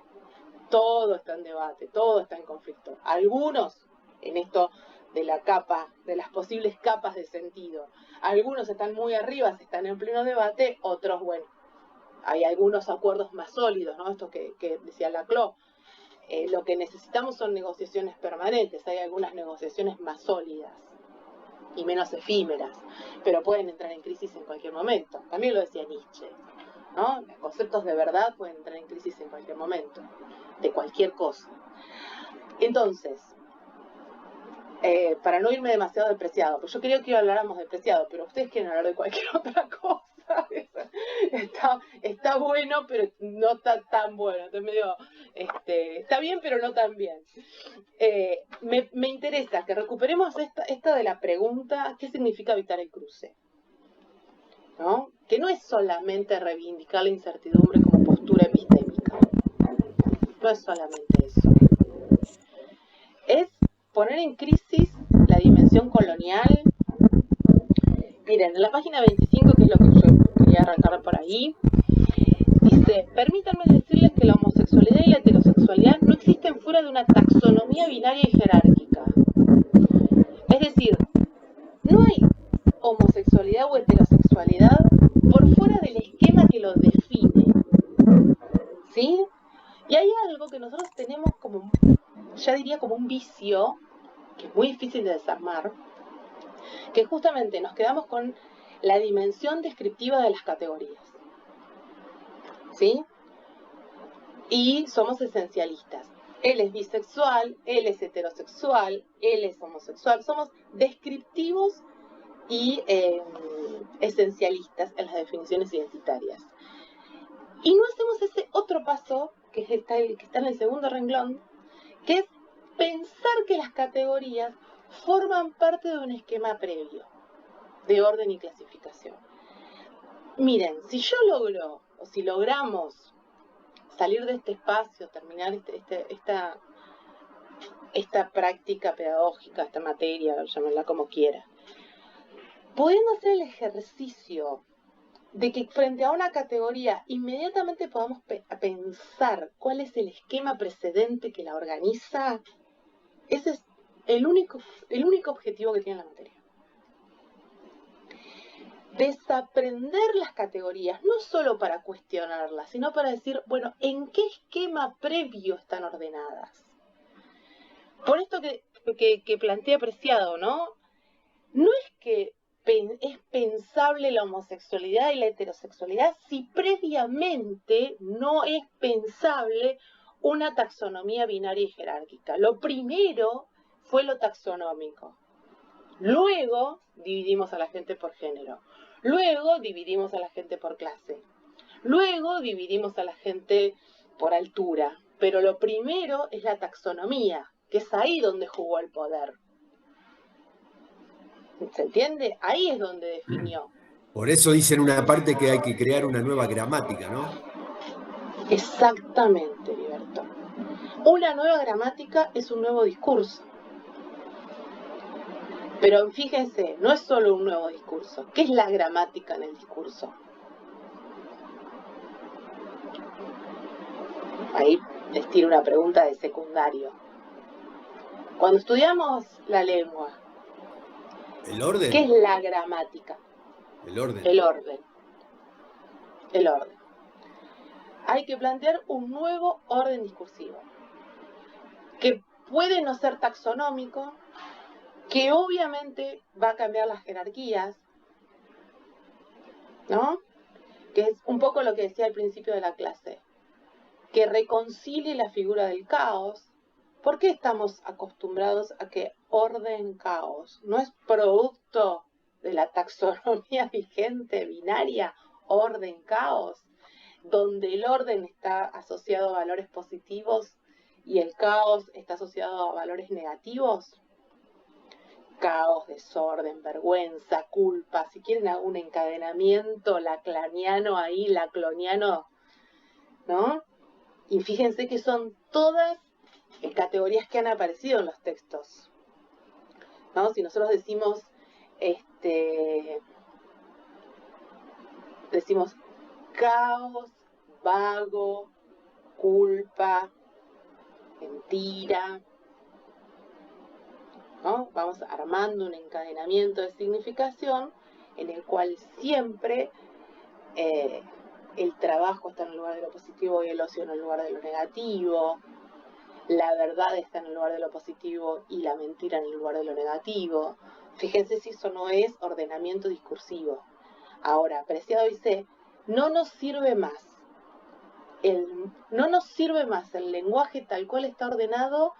todo está en debate, todo está en conflicto. Algunos en esto de las posibles capas de sentido. Algunos están muy arriba, están en pleno debate, otros, bueno, hay algunos acuerdos más sólidos, ¿no? Esto que decía Laclau. Lo que necesitamos son negociaciones permanentes, hay algunas negociaciones más sólidas y menos efímeras, pero pueden entrar en crisis en cualquier momento. También lo decía Nietzsche, ¿no? Los conceptos de verdad pueden entrar en crisis en cualquier momento, de cualquier cosa. Entonces, para no irme demasiado de Preciado, porque yo quería que habláramos de Preciado, pero ustedes quieren hablar de cualquier otra cosa. Está bueno, pero no está tan bueno. Entonces medio, está bien, pero no tan bien. Me interesa que recuperemos esta de la pregunta, ¿qué significa evitar el cruce? ¿No? Que no es solamente reivindicar la incertidumbre como postura epistémica. No es solamente eso. Es poner en crisis la dimensión colonial. Miren, en la página 25, que es lo que yo quería arrancar por ahí, dice, permítanme decirles que la homosexualidad y la heterosexualidad no existen fuera de una taxonomía binaria y jerárquica. Es decir, no hay homosexualidad o heterosexualidad por fuera del esquema que lo define. ¿Sí? Y hay algo que nosotros tenemos como, ya diría como un vicio, que es muy difícil de desarmar, que justamente nos quedamos con la dimensión descriptiva de las categorías. ¿Sí? Y somos esencialistas. Él es bisexual, él es heterosexual, él es homosexual. Somos descriptivos y esencialistas en las definiciones identitarias. Y no hacemos ese otro paso, que está en el segundo renglón, que es pensar que las categorías forman parte de un esquema previo de orden y clasificación. Miren, si yo logro, o si logramos salir de este espacio, terminar esta práctica pedagógica, esta materia, llámenla como quiera, pudiendo hacer el ejercicio de que frente a una categoría inmediatamente podamos pensar cuál es el esquema precedente que la organiza, ese es el único objetivo que tiene la materia. Desaprender las categorías, no solo para cuestionarlas, sino para decir, bueno, ¿en qué esquema previo están ordenadas? Por esto que plantea Preciado, ¿no? No es que es pensable la homosexualidad y la heterosexualidad si previamente no es pensable una taxonomía binaria y jerárquica. Lo primero fue lo taxonómico. Luego dividimos a la gente por género. Luego dividimos a la gente por clase. Luego dividimos a la gente por altura. Pero lo primero es la taxonomía, que es ahí donde jugó el poder. ¿Se entiende? Ahí es donde definió. Por eso dicen una parte que hay que crear una nueva gramática, ¿no? Exactamente, Liberto. Una nueva gramática es un nuevo discurso. Pero fíjense, no es solo un nuevo discurso. ¿Qué es la gramática en el discurso? Ahí les tiro una pregunta de secundario. Cuando estudiamos la lengua, ¿El orden? ¿qué es la gramática? El orden. El orden. El orden. Hay que plantear un nuevo orden discursivo, que puede no ser taxonómico, que obviamente va a cambiar las jerarquías, ¿no? Que es un poco lo que decía al principio de la clase, que reconcilie la figura del caos. ¿Por qué estamos acostumbrados a que orden caos? ¿No es producto de la taxonomía vigente, binaria, orden caos, donde el orden está asociado a valores positivos y el caos está asociado a valores negativos? Caos, desorden, vergüenza, culpa, si quieren algún encadenamiento laclaniano ahí, lacloniano, ¿no? Y fíjense que son todas categorías que han aparecido en los textos, ¿no? Si nosotros decimos caos, vago, culpa, mentira, ¿no? Vamos armando un encadenamiento de significación en el cual siempre el trabajo está en el lugar de lo positivo y el ocio en el lugar de lo negativo, la verdad está en el lugar de lo positivo y la mentira en el lugar de lo negativo. Fíjense si eso no es ordenamiento discursivo. Ahora, Preciado dice, no nos sirve más el lenguaje tal cual está ordenado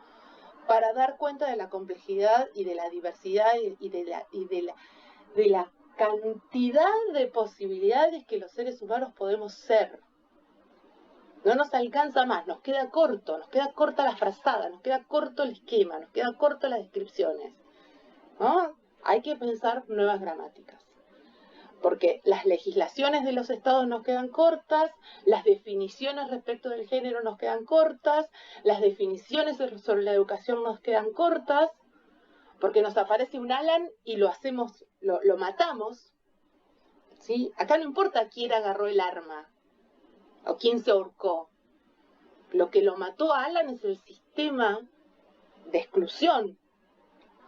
para dar cuenta de la complejidad y de la diversidad y de la cantidad de posibilidades que los seres humanos podemos ser. No nos alcanza más, nos queda corta la frazada, nos queda corto el esquema, nos queda corto las descripciones, ¿no? Hay que pensar nuevas gramáticas, porque las legislaciones de los estados nos quedan cortas, las definiciones respecto del género nos quedan cortas, las definiciones sobre la educación nos quedan cortas, porque nos aparece un Alan y lo matamos, ¿sí? Acá no importa quién agarró el arma o quién se ahorcó. Lo que lo mató a Alan es el sistema de exclusión,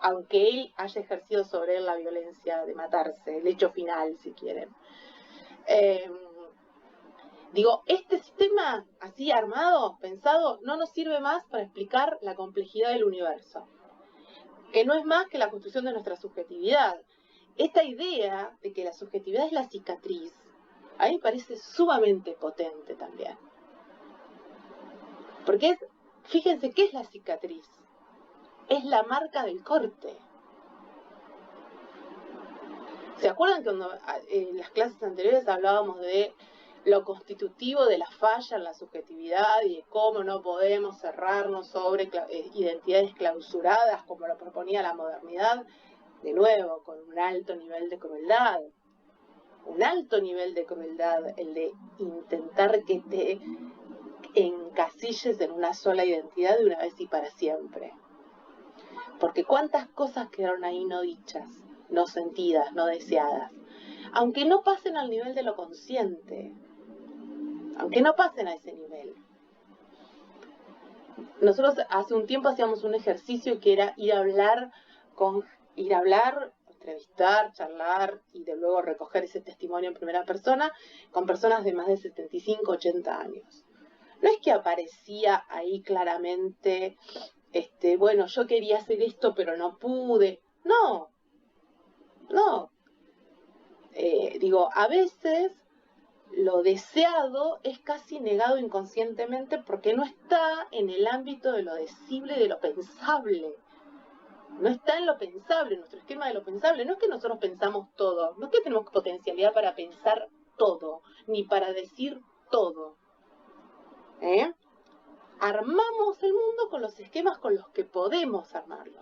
aunque él haya ejercido sobre él la violencia de matarse, el hecho final, si quieren. Este sistema así armado, pensado, no nos sirve más para explicar la complejidad del universo, que no es más que la construcción de nuestra subjetividad. Esta idea de que la subjetividad es la cicatriz, a mí me parece sumamente potente también. Porque fíjense, ¿qué es la cicatriz? Es la marca del corte. ¿Se acuerdan que cuando en las clases anteriores hablábamos de lo constitutivo de la falla en la subjetividad y de cómo no podemos cerrarnos sobre identidades clausuradas como lo proponía la modernidad? De nuevo, con un alto nivel de crueldad. Un alto nivel de crueldad, el de intentar que te encasilles en una sola identidad de una vez y para siempre. Porque cuántas cosas quedaron ahí no dichas, no sentidas, no deseadas, aunque no pasen al nivel de lo consciente, aunque no pasen a ese nivel. Nosotros hace un tiempo hacíamos un ejercicio que era ir a hablar, entrevistar, charlar y de luego recoger ese testimonio en primera persona con personas de más de 75, 80 años. No es que aparecía ahí claramente, bueno, yo quería hacer esto pero no pude. No. A veces lo deseado es casi negado inconscientemente porque no está en el ámbito de lo decible, de lo pensable. No está en lo pensable, en nuestro esquema de lo pensable. No es que nosotros pensamos todo, no es que tenemos potencialidad para pensar todo, ni para decir todo. Armamos el mundo con los esquemas con los que podemos armarlo.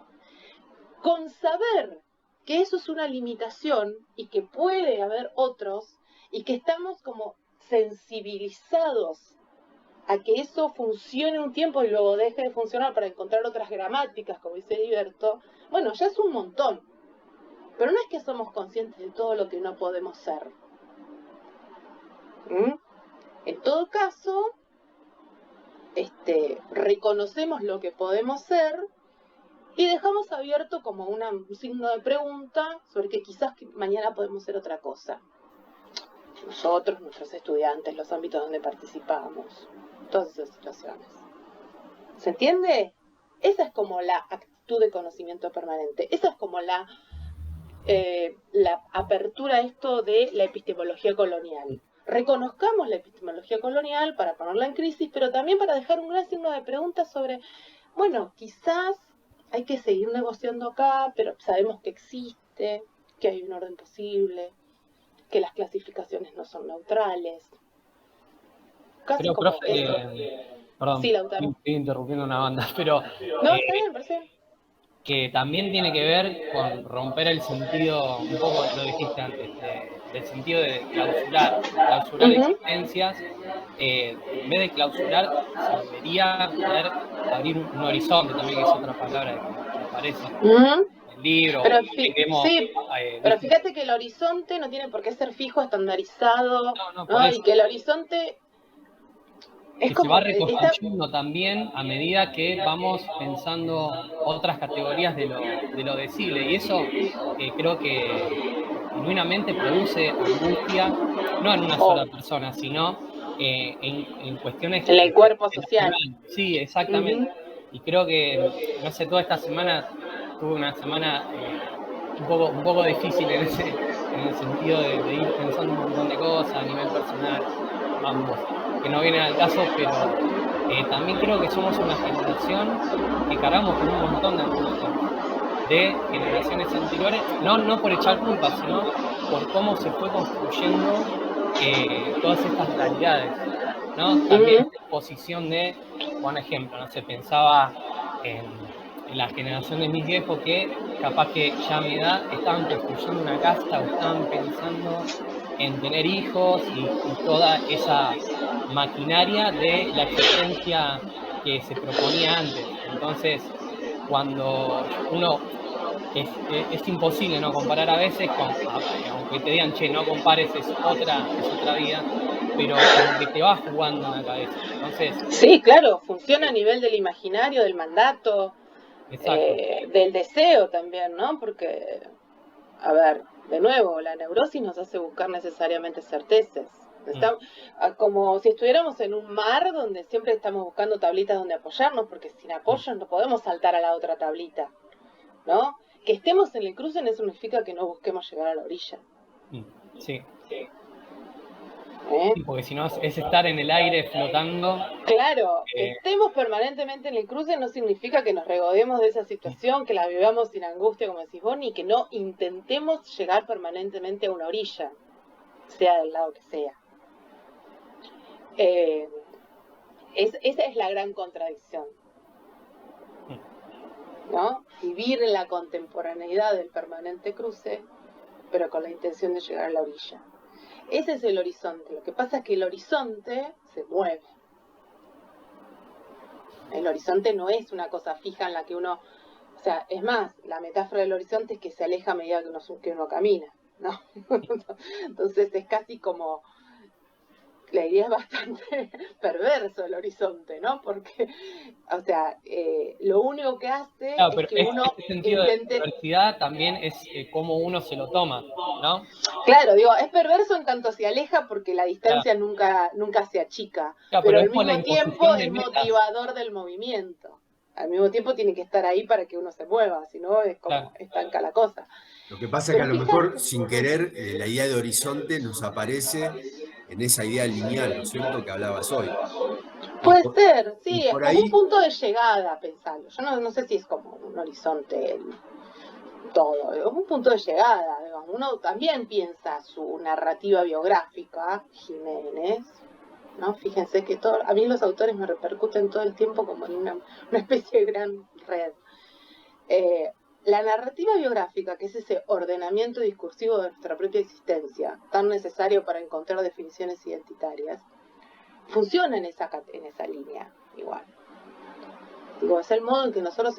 Con saber que eso es una limitación y que puede haber otros y que estamos como sensibilizados a que eso funcione un tiempo y luego deje de funcionar para encontrar otras gramáticas, como dice Liberto, bueno, ya es un montón. Pero no es que somos conscientes de todo lo que no podemos ser. En todo caso, reconocemos lo que podemos ser y dejamos abierto como un signo de pregunta sobre que quizás mañana podemos ser otra cosa. Nosotros, nuestros estudiantes, los ámbitos donde participamos, todas esas situaciones. ¿Se entiende? Esa es como la actitud de conocimiento permanente. Esa es como la apertura a esto de la epistemología colonial. Reconozcamos la epistemología colonial para ponerla en crisis, pero también para dejar un gran signo de pregunta sobre, bueno, quizás hay que seguir negociando acá, pero sabemos que existe, que hay un orden posible, que las clasificaciones no son neutrales. Casi pero, como profe, perdón, sí, Lautaro. estoy interrumpiendo una banda, pero No, está bien, parece. Que también tiene que ver con romper el sentido, un poco lo dijiste antes, del sentido de clausurar existencias. En vez de clausurar, se debería poder abrir un horizonte también, que es otra palabra que aparece en el libro. Pero fíjate que el horizonte no tiene por qué ser fijo, estandarizado, ¿no? Y que el horizonte es que se va reconstruyendo también a medida que vamos pensando otras categorías de lo decible, y eso creo que genuinamente produce angustia, no en una sola persona, sino en cuestiones... En el cuerpo social. Sí, exactamente. Y creo que, no sé, toda esta semana tuve una semana un poco difícil en el sentido de ir pensando un montón de cosas a nivel personal, ambos. que no vienen al caso, pero también creo que somos una generación que cargamos con un montón de angustias de generaciones anteriores, no por echar culpa, sino por cómo se fue construyendo todas estas realidades, ¿no? También esta exposición de, por ejemplo, no sé, pensaba en la generación de mis viejos que capaz que ya a mi edad estaban construyendo una casa o estaban pensando en tener hijos y toda esa maquinaria de la existencia que se proponía antes. Entonces, cuando uno es imposible no comparar a veces, aunque te digan, che, no compares, es otra vida, pero como que te va jugando en la cabeza. Entonces, sí, claro, funciona a nivel del imaginario, del mandato, del deseo también, ¿no? Porque, a ver, de nuevo, la neurosis nos hace buscar necesariamente certezas. Como si estuviéramos en un mar donde siempre estamos buscando tablitas donde apoyarnos, porque sin apoyo no podemos saltar a la otra tablita, ¿no? Que estemos en el cruce no significa que no busquemos llegar a la orilla. Sí. Sí, porque si no es estar en el aire flotando. Claro, estemos permanentemente en el cruce no significa que nos regodemos de esa situación, que la vivamos sin angustia, como decís vos, ni que no intentemos llegar permanentemente a una orilla, sea del lado que sea. Esa es la gran contradicción, ¿no? Vivir en la contemporaneidad del permanente cruce, pero con la intención de llegar a la orilla. Ese es el horizonte. Lo que pasa es que el horizonte se mueve. El horizonte no es una cosa fija en la que uno... O sea, es más, la metáfora del horizonte es que se aleja a medida que uno camina, ¿no? Entonces es casi como... La idea es bastante perverso el horizonte, ¿no? Porque, o sea, lo único que hace es que uno este sentido de perversidad también es cómo uno se lo toma, ¿no? Claro, digo, es perverso en tanto se aleja porque la distancia nunca se achica, pero al mismo tiempo es motivador del movimiento. Al mismo tiempo tiene que estar ahí para que uno se mueva, si no es como estanca la cosa. Lo que pasa es que a lo mejor, sin querer, la idea de horizonte nos aparece en esa idea lineal, ¿no es cierto?, que hablabas hoy. Puede ser, sí, es por como ahí... un punto de llegada, pensando. Yo no sé si es como un horizonte todo, es un punto de llegada. Digamos. Uno también piensa su narrativa biográfica, Jiménez, ¿no? Fíjense que a mí los autores me repercuten todo el tiempo como en una especie de gran red. La narrativa biográfica, que es ese ordenamiento discursivo de nuestra propia existencia, tan necesario para encontrar definiciones identitarias, funciona en esa línea igual. Digo, es el modo en que nosotros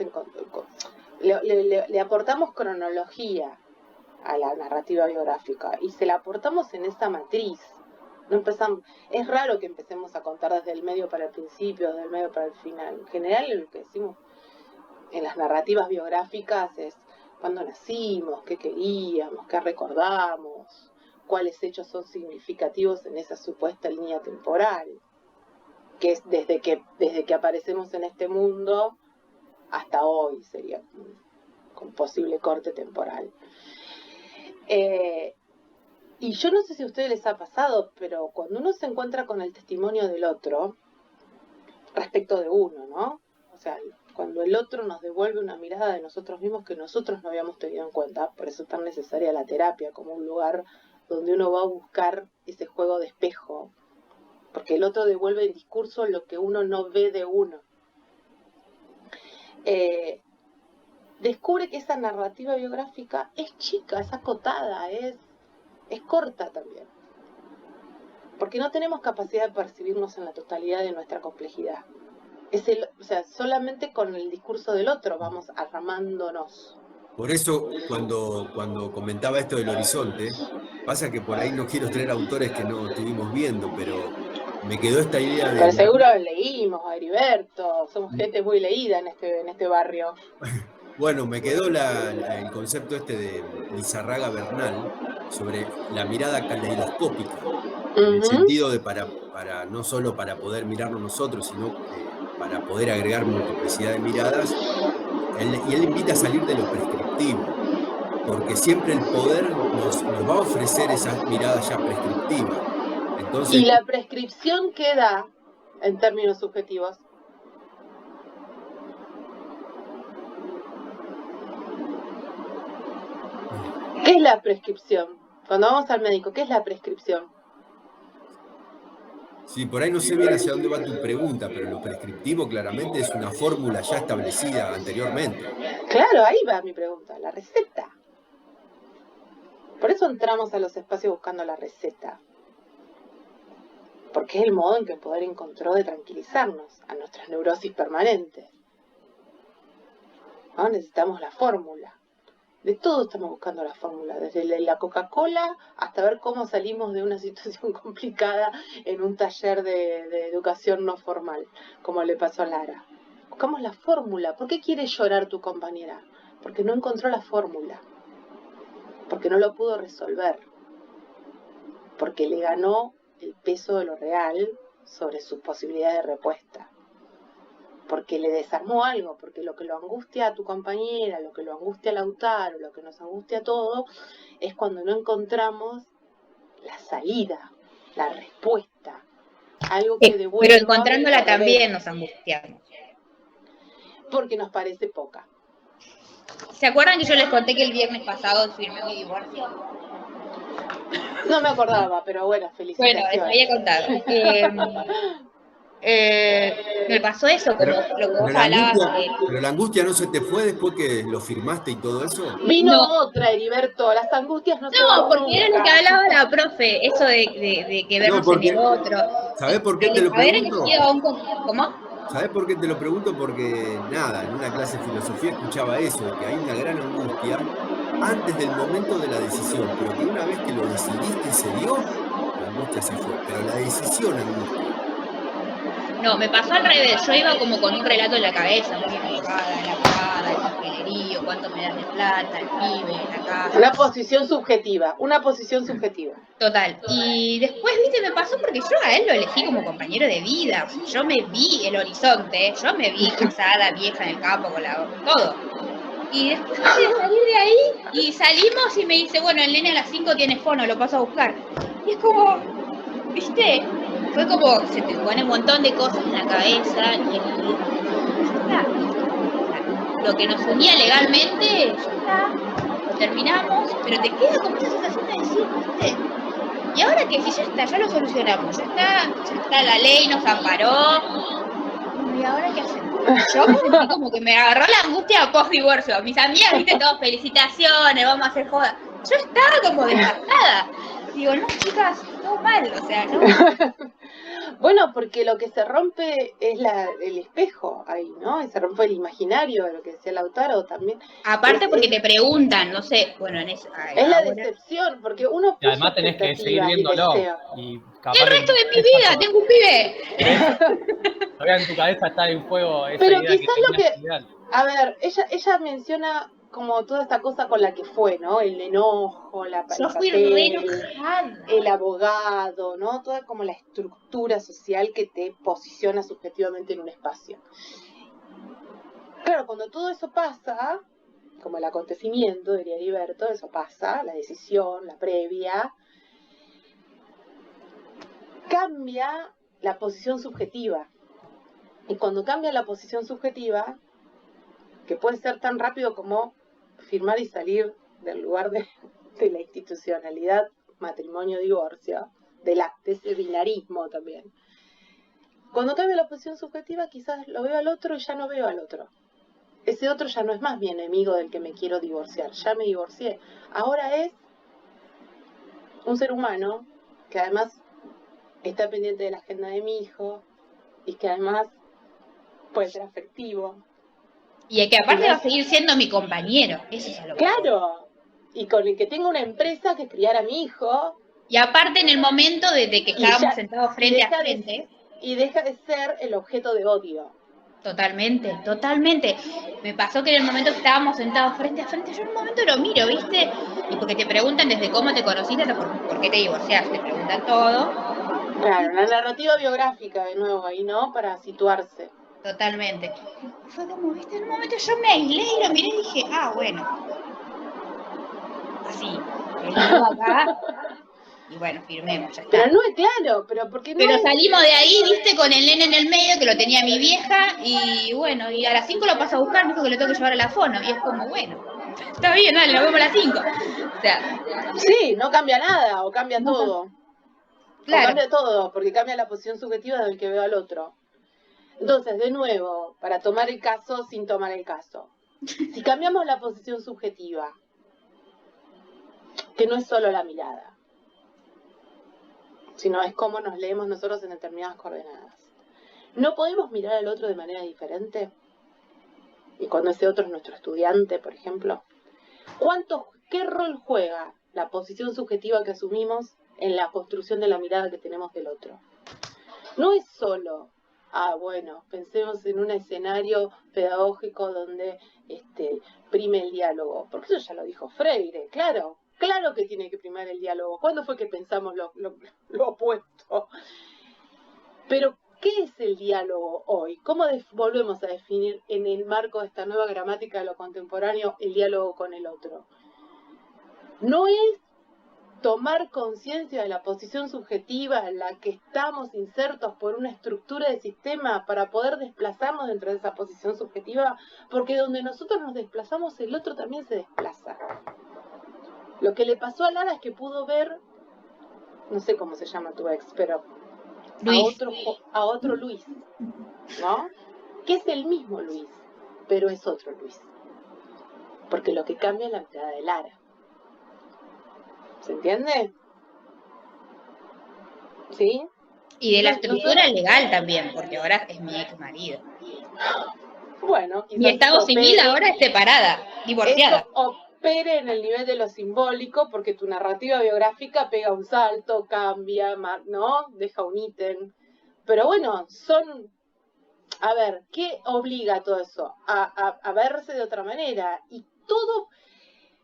le aportamos cronología a la narrativa biográfica y se la aportamos en esa matriz. No empezamos, es raro que empecemos a contar desde el medio para el principio, desde el medio para el final. En general, lo que decimos en las narrativas biográficas es cuándo nacimos, qué queríamos, qué recordamos, cuáles hechos son significativos en esa supuesta línea temporal, que es desde que aparecemos en este mundo hasta hoy, sería con posible corte temporal. Y yo no sé si a ustedes les ha pasado, pero cuando uno se encuentra con el testimonio del otro, respecto de uno, ¿no? O sea, cuando el otro nos devuelve una mirada de nosotros mismos que nosotros no habíamos tenido en cuenta, por eso es tan necesaria la terapia como un lugar donde uno va a buscar ese juego de espejo, porque el otro devuelve en discurso lo que uno no ve de uno. Descubre que esa narrativa biográfica es chica, es acotada, es corta también. Porque no tenemos capacidad de percibirnos en la totalidad de nuestra complejidad. O sea, solamente con el discurso del otro vamos armándonos. Por eso, cuando comentaba esto del horizonte, pasa que por ahí no quiero traer autores que no estuvimos viendo, pero me quedó esta idea de... Pero seguro leímos a Heriberto, somos gente muy leída en este barrio. Bueno, me quedó el concepto este de Lizarraga Bernal sobre la mirada caleidoscópica, en el sentido de no solo para poder mirarnos nosotros, sino para poder agregar multiplicidad de miradas. Y él invita a salir de lo prescriptivo, porque siempre el poder nos va a ofrecer esas miradas ya prescriptivas. Entonces, ¿Y la prescripción qué da en términos subjetivos? ¿Qué es la prescripción? Cuando vamos al médico, ¿qué es la prescripción? sí, por ahí no sé bien hacia dónde va tu pregunta, pero lo prescriptivo claramente es una fórmula ya establecida anteriormente. Claro, ahí va mi pregunta, la receta. Por eso entramos a los espacios buscando la receta. Porque es el modo en que el poder encontró de tranquilizarnos a nuestras neurosis permanentes. ¿No? Necesitamos la fórmula. De todo estamos buscando la fórmula, desde la Coca-Cola hasta ver cómo salimos de una situación complicada en un taller de educación no formal, como le pasó a Lara. Buscamos la fórmula. ¿Por qué quiere llorar tu compañera? Porque no encontró la fórmula. Porque no lo pudo resolver. Porque le ganó el peso de lo real sobre sus posibilidades de respuesta. Porque le desarmó algo, porque lo que lo angustia a tu compañera, lo que lo angustia a Lautaro, lo que nos angustia a todo, es cuando no encontramos la salida, la respuesta, algo que devuelva. Pero encontrándola también nos angustiamos. Porque nos parece poca. ¿Se acuerdan que yo les conté que el viernes pasado firmé mi divorcio? No me acordaba, pero bueno, Bueno, felicitaciones. les había contado. Me pasó eso, como lo que vos hablabas. Pero la angustia no se te fue después que lo firmaste y todo eso. Vino No. otra, Heriberto, las angustias no se van No, porque era lo que hablaba la profe, eso de que vernos en el otro. ¿Sabés por qué te lo Haber pregunto? elegido a un... ¿Cómo? ¿Sabés por qué te lo pregunto? Porque, nada, en una clase de filosofía escuchaba eso, de que hay una gran angustia antes del momento de la decisión, pero que una vez que lo decidiste y se dio, la angustia se fue, pero la decisión angustia. No, me pasó al revés, yo iba como con un relato en la cabeza, muy enojada, la pagada, el papelerío, cuánto me dan de plata, el pibe, la casa. Una posición subjetiva. Total. Y después, viste, me pasó porque yo a él lo elegí como compañero de vida. O sea, yo me vi el horizonte, yo me vi casada, vieja en el campo, con todo. Y después de salir de ahí, y salimos y me dice, bueno, el nene a las 5 tiene fono, lo paso a buscar. Y es como, viste, fue como, se te ponen un montón de cosas en la cabeza y ya está. Lo que nos unía legalmente, ya está, lo terminamos, pero te queda como esa sensación de decir, viste, y ahora que sí, ya está, ya lo solucionamos, ya está, la ley nos amparó, ¿y ahora qué hacemos? Yo me sentí como que me agarró la angustia post-divorcio, mis amigas, viste, todos felicitaciones, vamos a hacer joda, yo estaba como desgastada, digo, no chicas, todo mal, o sea, no. Bueno, porque lo que se rompe es el espejo ahí, ¿no? Y se rompe el imaginario, de lo que decía Lautaro también. Aparte porque te preguntan, no sé, bueno, es la decepción, porque uno y además tenés que seguir viéndolo. Y el resto de mi vida, tengo un pibe. Todavía en tu cabeza está en juego esa pero idea quizás que a ver, ella menciona como toda esta cosa con la que fue, ¿no? El enojo, yo fui re enojada, el abogado, ¿no? Toda como la estructura social que te posiciona subjetivamente en un espacio. Claro, cuando todo eso pasa, como el acontecimiento, diría Heriberto, eso pasa, la decisión, la previa, cambia la posición subjetiva. Y cuando cambia la posición subjetiva, que puede ser tan rápido como firmar y salir del lugar de la institucionalidad, matrimonio, divorcio, de ese binarismo también. Cuando cambia la posición subjetiva, quizás lo veo al otro y ya no veo al otro. Ese otro ya no es más mi enemigo del que me quiero divorciar, ya me divorcié. Ahora es un ser humano que además está pendiente de la agenda de mi hijo y que además puede ser afectivo. Y que aparte va a seguir siendo mi compañero, eso es lo que claro, y con el que tengo una empresa que criar a mi hijo. Y aparte en el momento de que estábamos sentados frente a frente. Y deja de ser el objeto de odio. Totalmente, totalmente. Me pasó que en el momento que estábamos sentados frente a frente, yo en un momento lo miro, ¿viste? Y porque te preguntan desde cómo te conociste hasta por qué te divorciaste, te preguntan todo. Claro, la narrativa biográfica de nuevo ahí, ¿no? Para situarse. Totalmente. Fue como, ¿viste? En un momento yo me aislé y lo miré y dije, bueno. Así, venido acá. y bueno, firmemos, ya está. Pero no es claro, pero porque no Pero es... salimos de ahí, viste, con el nene en el medio, que lo tenía mi vieja, y bueno, y a las 5 lo paso a buscar, me dijo que lo tengo que llevar a la fono, y es como, bueno, está bien, dale, nos vemos a las 5. O sea, Sí, no cambia nada, o cambia no, todo. O claro, cambia todo, porque cambia la posición subjetiva del que veo al otro. Entonces, de nuevo, para tomar el caso sin tomar el caso. Si cambiamos la posición subjetiva, que no es solo la mirada, sino es cómo nos leemos nosotros en determinadas coordenadas. ¿No podemos mirar al otro de manera diferente? Y cuando ese otro es nuestro estudiante, por ejemplo. ¿Qué rol juega la posición subjetiva que asumimos en la construcción de la mirada que tenemos del otro? No es solo, bueno, pensemos en un escenario pedagógico donde prime el diálogo, porque eso ya lo dijo Freire, claro que tiene que primar el diálogo. ¿Cuándo fue que pensamos lo opuesto? Pero, ¿qué es el diálogo hoy? ¿Cómo volvemos a definir en el marco de esta nueva gramática de lo contemporáneo el diálogo con el otro? No es tomar conciencia de la posición subjetiva en la que estamos insertos por una estructura de sistema para poder desplazarnos dentro de esa posición subjetiva, porque donde nosotros nos desplazamos, el otro también se desplaza. Lo que le pasó a Lara es que pudo ver, no sé cómo se llama tu ex, pero Luis. a otro Luis, ¿no? Que es el mismo Luis, pero es otro Luis. Porque lo que cambia es la mirada de Lara. ¿Se entiende? ¿Sí? Y de la estructura legal también, porque ahora es mi ex marido. Bueno, Mi estado civil ahora es separada, divorciada. Esto opere en el nivel de lo simbólico, porque tu narrativa biográfica pega un salto, cambia, ¿no? Deja un ítem. Pero bueno, a ver, ¿qué obliga a todo eso? A verse de otra manera. Y todo,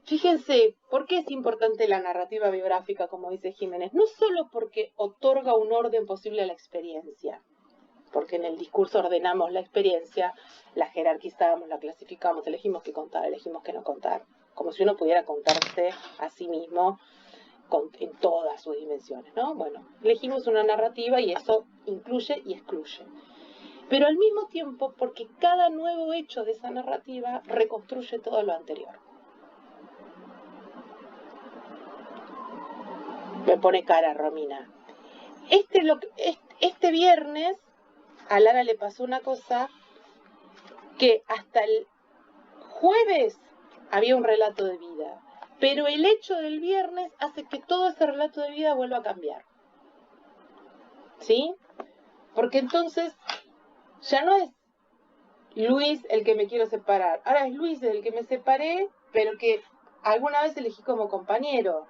fíjense, ¿por qué es importante la narrativa biográfica, como dice Jiménez? No solo porque otorga un orden posible a la experiencia, porque en el discurso ordenamos la experiencia, la jerarquizamos, la clasificamos, elegimos qué contar, elegimos qué no contar, como si uno pudiera contarse a sí mismo en todas sus dimensiones, ¿no? Bueno, elegimos una narrativa y eso incluye y excluye. Pero al mismo tiempo, porque cada nuevo hecho de esa narrativa reconstruye todo lo anterior. Me pone cara Romina. Este viernes a Lara le pasó una cosa que hasta el jueves había un relato de vida, pero el hecho del viernes hace que todo ese relato de vida vuelva a cambiar. ¿Sí? Porque entonces ya no es Luis el que me quiero separar, ahora es Luis el que me separé, pero que alguna vez elegí como compañero.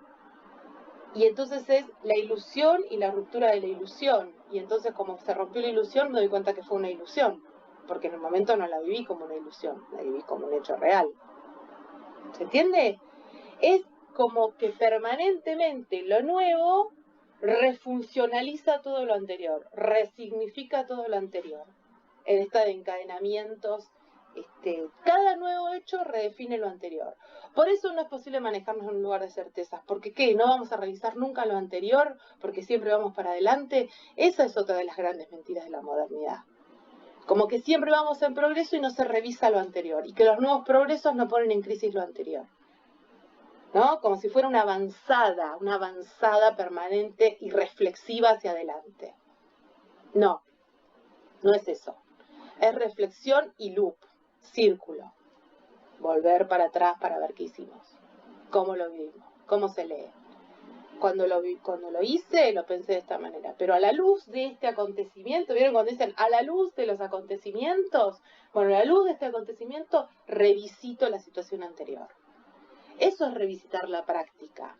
Y entonces es la ilusión y la ruptura de la ilusión. Y entonces como se rompió la ilusión me doy cuenta que fue una ilusión. Porque en el momento no la viví como una ilusión, la viví como un hecho real. ¿Se entiende? Es como que permanentemente lo nuevo refuncionaliza todo lo anterior, resignifica todo lo anterior. En esta de encadenamientos, cada nuevo hecho redefine lo anterior. Por eso no es posible manejarnos en un lugar de certezas, porque ¿qué? ¿No vamos a revisar nunca lo anterior? ¿Porque siempre vamos para adelante? Esa es otra de las grandes mentiras de la modernidad. Como que siempre vamos en progreso y no se revisa lo anterior, y que los nuevos progresos no ponen en crisis lo anterior, ¿no? Como si fuera una avanzada permanente y reflexiva hacia adelante. No es eso. Es reflexión y loop, círculo. Volver para atrás para ver qué hicimos, cómo lo vivimos, cómo se lee. Cuando lo hice, lo pensé de esta manera. Pero a la luz de este acontecimiento, ¿vieron cuando dicen a la luz de los acontecimientos? Bueno, a la luz de este acontecimiento, revisito la situación anterior. Eso es revisitar la práctica.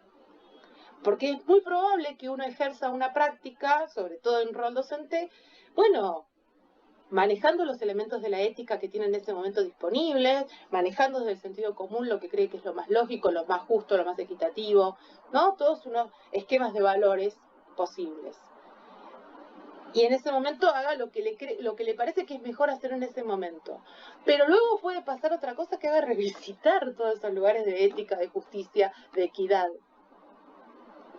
Porque es muy probable que uno ejerza una práctica, sobre todo en rol docente, bueno, manejando los elementos de la ética que tiene en ese momento disponibles, manejando desde el sentido común lo que cree que es lo más lógico, lo más justo, lo más equitativo, ¿no? Todos unos esquemas de valores posibles. Y en ese momento haga lo que le parece que es mejor hacer en ese momento. Pero luego puede pasar otra cosa que haga revisitar todos esos lugares de ética, de justicia, de equidad.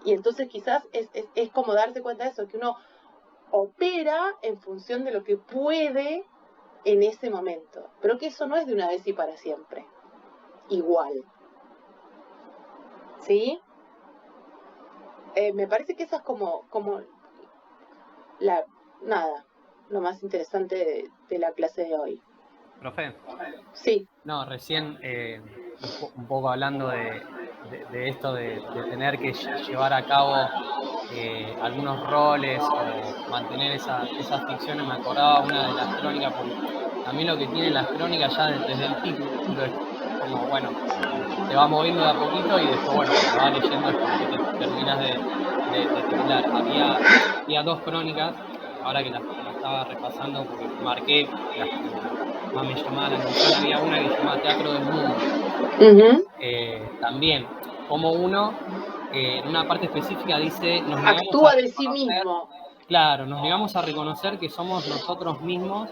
Y entonces quizás es como darse cuenta de eso, que uno opera en función de lo que puede en ese momento, pero que eso no es de una vez y para siempre, igual, ¿sí? Me parece que esa es como nada, lo más interesante de la clase de hoy. Profe. Sí. No, recién un poco hablando de esto de tener que llevar a cabo algunos roles o mantener esas ficciones, me acordaba una de las crónicas, porque también lo que tienen las crónicas ya desde el título es como, bueno, te va moviendo de a poquito y después, bueno, te vas leyendo es como que te terminas de titular. Había 2 crónicas, ahora que las estaba repasando porque marqué las que más me llamaban la atención. Había una que se llama Teatro del Mundo. También, como uno, en una parte específica dice, nos negamos actúa de sí mismo. Claro, nos negamos a reconocer que somos nosotros mismos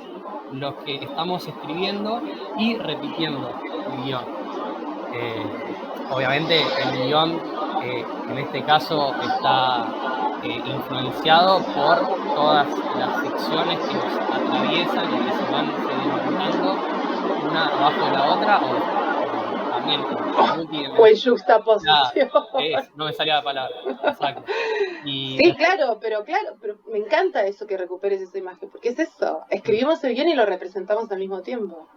los que estamos escribiendo y repitiendo el guión. Obviamente el guión en este caso está influenciado por todas las ficciones que nos atraviesan y que se van sedimentando una abajo de la otra o también o en juxtaposición. No me salía la palabra, exacto. Sí, claro, pero me encanta eso, que recuperes esa imagen, porque es eso, escribimos el guión y lo representamos al mismo tiempo.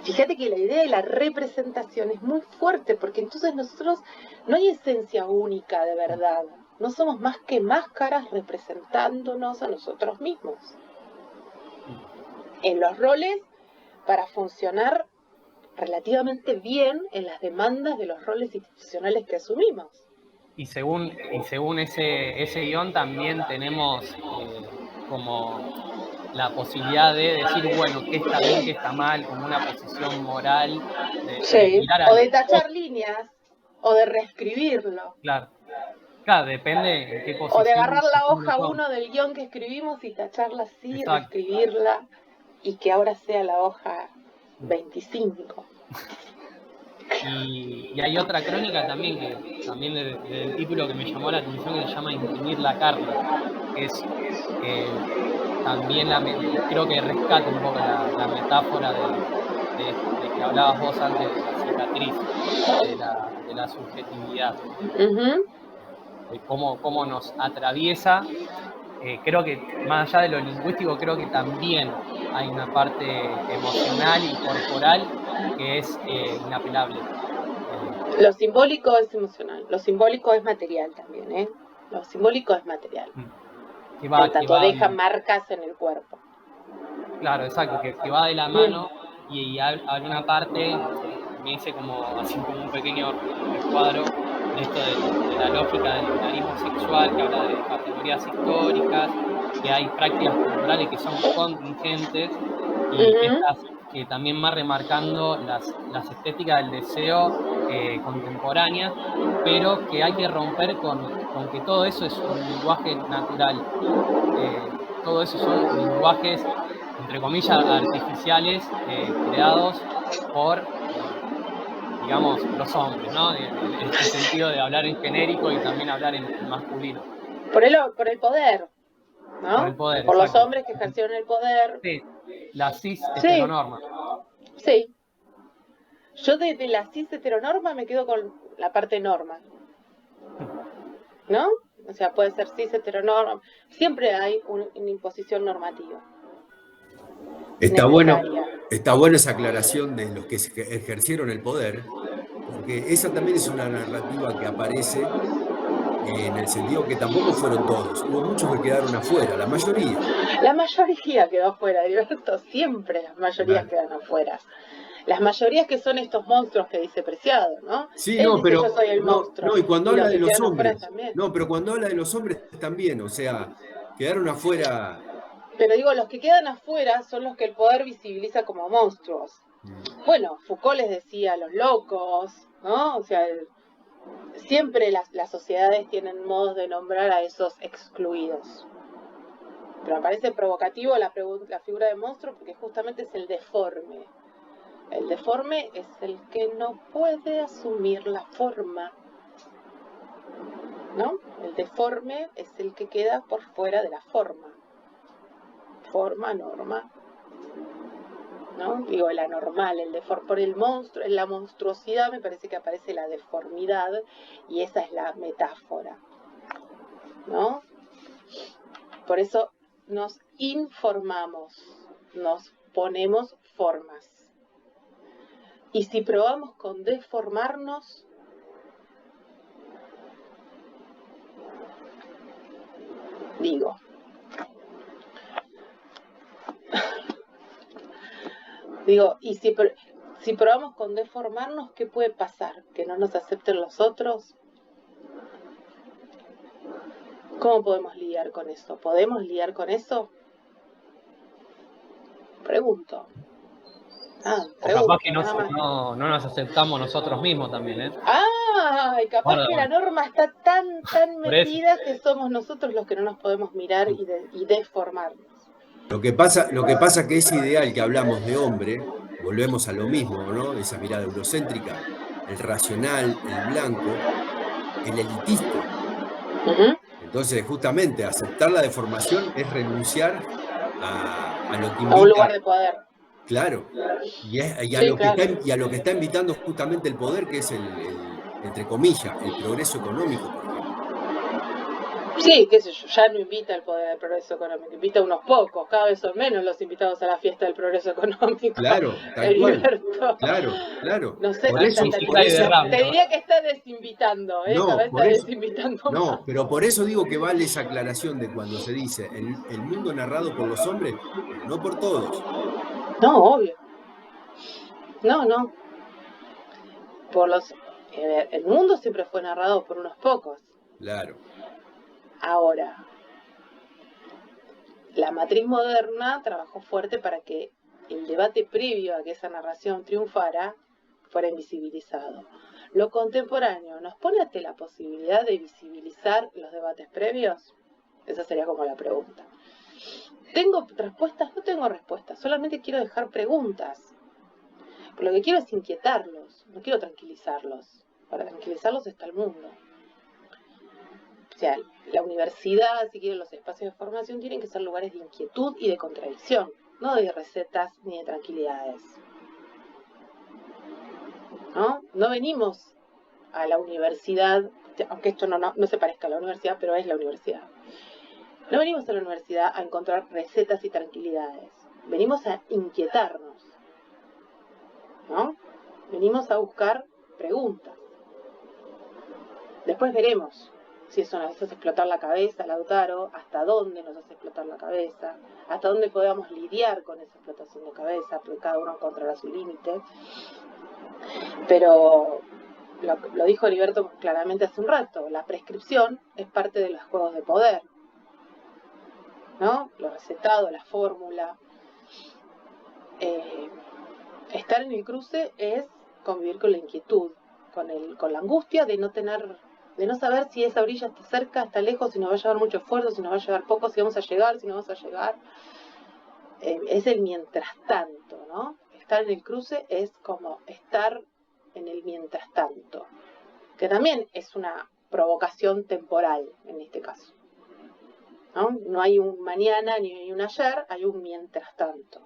Fíjate que la idea de la representación es muy fuerte, porque entonces nosotros no hay esencia única de verdad, no somos más que máscaras representándonos a nosotros mismos. En los roles, para funcionar relativamente bien en las demandas de los roles institucionales que asumimos. Y según ese guión también tenemos como la posibilidad de decir, bueno, qué está bien, qué está mal, como una posición moral. O de tachar líneas, o de reescribirlo. Claro, depende en qué posición. O de agarrar la hoja 1 del guión que escribimos y tacharla así, reescribirla, y que ahora sea la hoja 25. Y hay otra crónica también, que también del título que me llamó la atención, que se llama Imprimir la carta, que es también creo que rescata un poco la metáfora de que hablabas vos antes, de la cicatriz, de la subjetividad, de cómo nos atraviesa. Creo que más allá de lo lingüístico, creo que también hay una parte emocional y corporal que es inapelable. Lo simbólico es emocional, lo simbólico es material también, ¿eh? Lo simbólico es material. Por tanto, deja marcas en el cuerpo. Claro, exacto, que va de la mano y alguna parte me hice como un pequeño recuadro de esto de la lógica del binarismo sexual, que habla de categorías históricas, que hay prácticas culturales que son contingentes y estas que también van remarcando las estéticas del deseo contemporáneas, pero que hay que romper con que todo eso es un lenguaje natural. Todo eso son lenguajes, entre comillas, artificiales, creados por, digamos, los hombres, ¿no? En este sentido de hablar en genérico y también hablar en masculino. Por el poder, ¿no? Por el poder, por los hombres que ejercieron el poder. Sí, la cis heteronorma. Sí. Yo de la cis heteronorma me quedo con la parte norma, ¿no? O sea, puede ser cis heteronorma. Siempre hay una imposición normativa. Está bueno esa aclaración de los que ejercieron el poder, porque esa también es una narrativa que aparece en el sentido que tampoco fueron todos. Hubo muchos que quedaron afuera, la mayoría. La mayoría quedó afuera, Heriberto. Siempre las mayorías quedan afuera. Las mayorías que son estos monstruos que dice Preciado, ¿no? Sí, Él no, dice, pero yo soy el monstruo. No, y cuando habla de los hombres. También. No, pero cuando habla de los hombres también, o sea, quedaron afuera. Pero digo, los que quedan afuera son los que el poder visibiliza como monstruos. Bueno, Foucault les decía los locos, ¿no? O sea, siempre las sociedades tienen modos de nombrar a esos excluidos. Pero me parece provocativo la figura de monstruo porque justamente es el deforme. El deforme es el que no puede asumir la forma. ¿no? El deforme es el que queda por fuera de la forma. Forma, norma, ¿no? Digo, el anormal, por el monstruo, en la monstruosidad me parece que aparece la deformidad y esa es la metáfora, ¿no? Por eso nos informamos, nos ponemos formas. Y si probamos con deformarnos, y si probamos con deformarnos, ¿qué puede pasar? ¿Que no nos acepten los otros? ¿Cómo podemos lidiar con eso? ¿Podemos lidiar con eso? Pregunto. O capaz que no nos aceptamos nosotros mismos también, ¿eh? Capaz que la norma está tan metida que somos nosotros los que no nos podemos mirar y deformarnos. Lo que pasa es que ese ideal que hablamos de hombre, volvemos a lo mismo, ¿no? Esa mirada eurocéntrica, el racional, el blanco, el elitista. Entonces, justamente, aceptar la deformación es renunciar a lo que invita... A un lugar de poder. Claro. Y a lo que está invitando justamente el poder, que es entre comillas, el progreso económico, por ejemplo. Sí, qué sé yo, ya no invita el poder del progreso económico, invita a unos pocos, cada vez son menos los invitados a la fiesta del progreso económico. Claro, tal cual. Claro. No sé, por eso, te diría que está desinvitando, cada vez está desinvitando más. Pero por eso digo que vale esa aclaración de cuando se dice el mundo narrado por los hombres, pero no por todos. No, obvio. No. El mundo siempre fue narrado por unos pocos. Claro. Ahora, la matriz moderna trabajó fuerte para que el debate previo a que esa narración triunfara fuera invisibilizado. Lo contemporáneo nos pone ante la posibilidad de visibilizar los debates previos. Esa sería como la pregunta. ¿Tengo respuestas? No tengo respuestas, solamente quiero dejar preguntas. Pero lo que quiero es inquietarlos, no quiero tranquilizarlos. Para tranquilizarlos está el mundo. O sea, la universidad, si quieren, los espacios de formación tienen que ser lugares de inquietud y de contradicción, no de recetas ni de tranquilidades. No venimos a la universidad, aunque esto no se parezca a la universidad, pero es la universidad. No venimos a la universidad a encontrar recetas y tranquilidades. Venimos a inquietarnos, ¿no? Venimos a buscar preguntas. Después veremos si eso nos hace explotar la cabeza, Lautaro, hasta dónde nos hace explotar la cabeza, hasta dónde podamos lidiar con esa explotación de cabeza, porque cada uno encontrará su límite. Pero lo dijo Heriberto claramente hace un rato, la prescripción es parte de los juegos de poder, ¿no? Lo recetado, la fórmula. Estar en el cruce es convivir con la inquietud, con la angustia de no saber si esa orilla está cerca, está lejos, si nos va a llevar mucho esfuerzo, si nos va a llevar poco, si vamos a llegar, si no vamos a llegar. Es el mientras tanto, ¿no? Estar en el cruce es como estar en el mientras tanto, que también es una provocación temporal en este caso. No hay un mañana ni hay un ayer, hay un mientras tanto.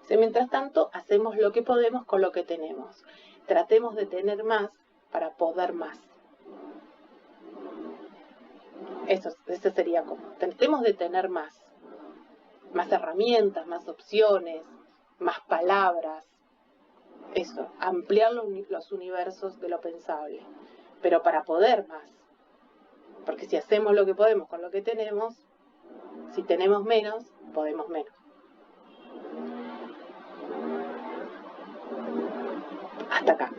Mientras tanto, hacemos lo que podemos con lo que tenemos. Tratemos de tener más para poder más. Eso sería como, tratemos de tener más herramientas, más opciones, más palabras. Eso, ampliar los universos de lo pensable, pero para poder más. Porque si hacemos lo que podemos con lo que tenemos, si tenemos menos, podemos menos. Hasta acá.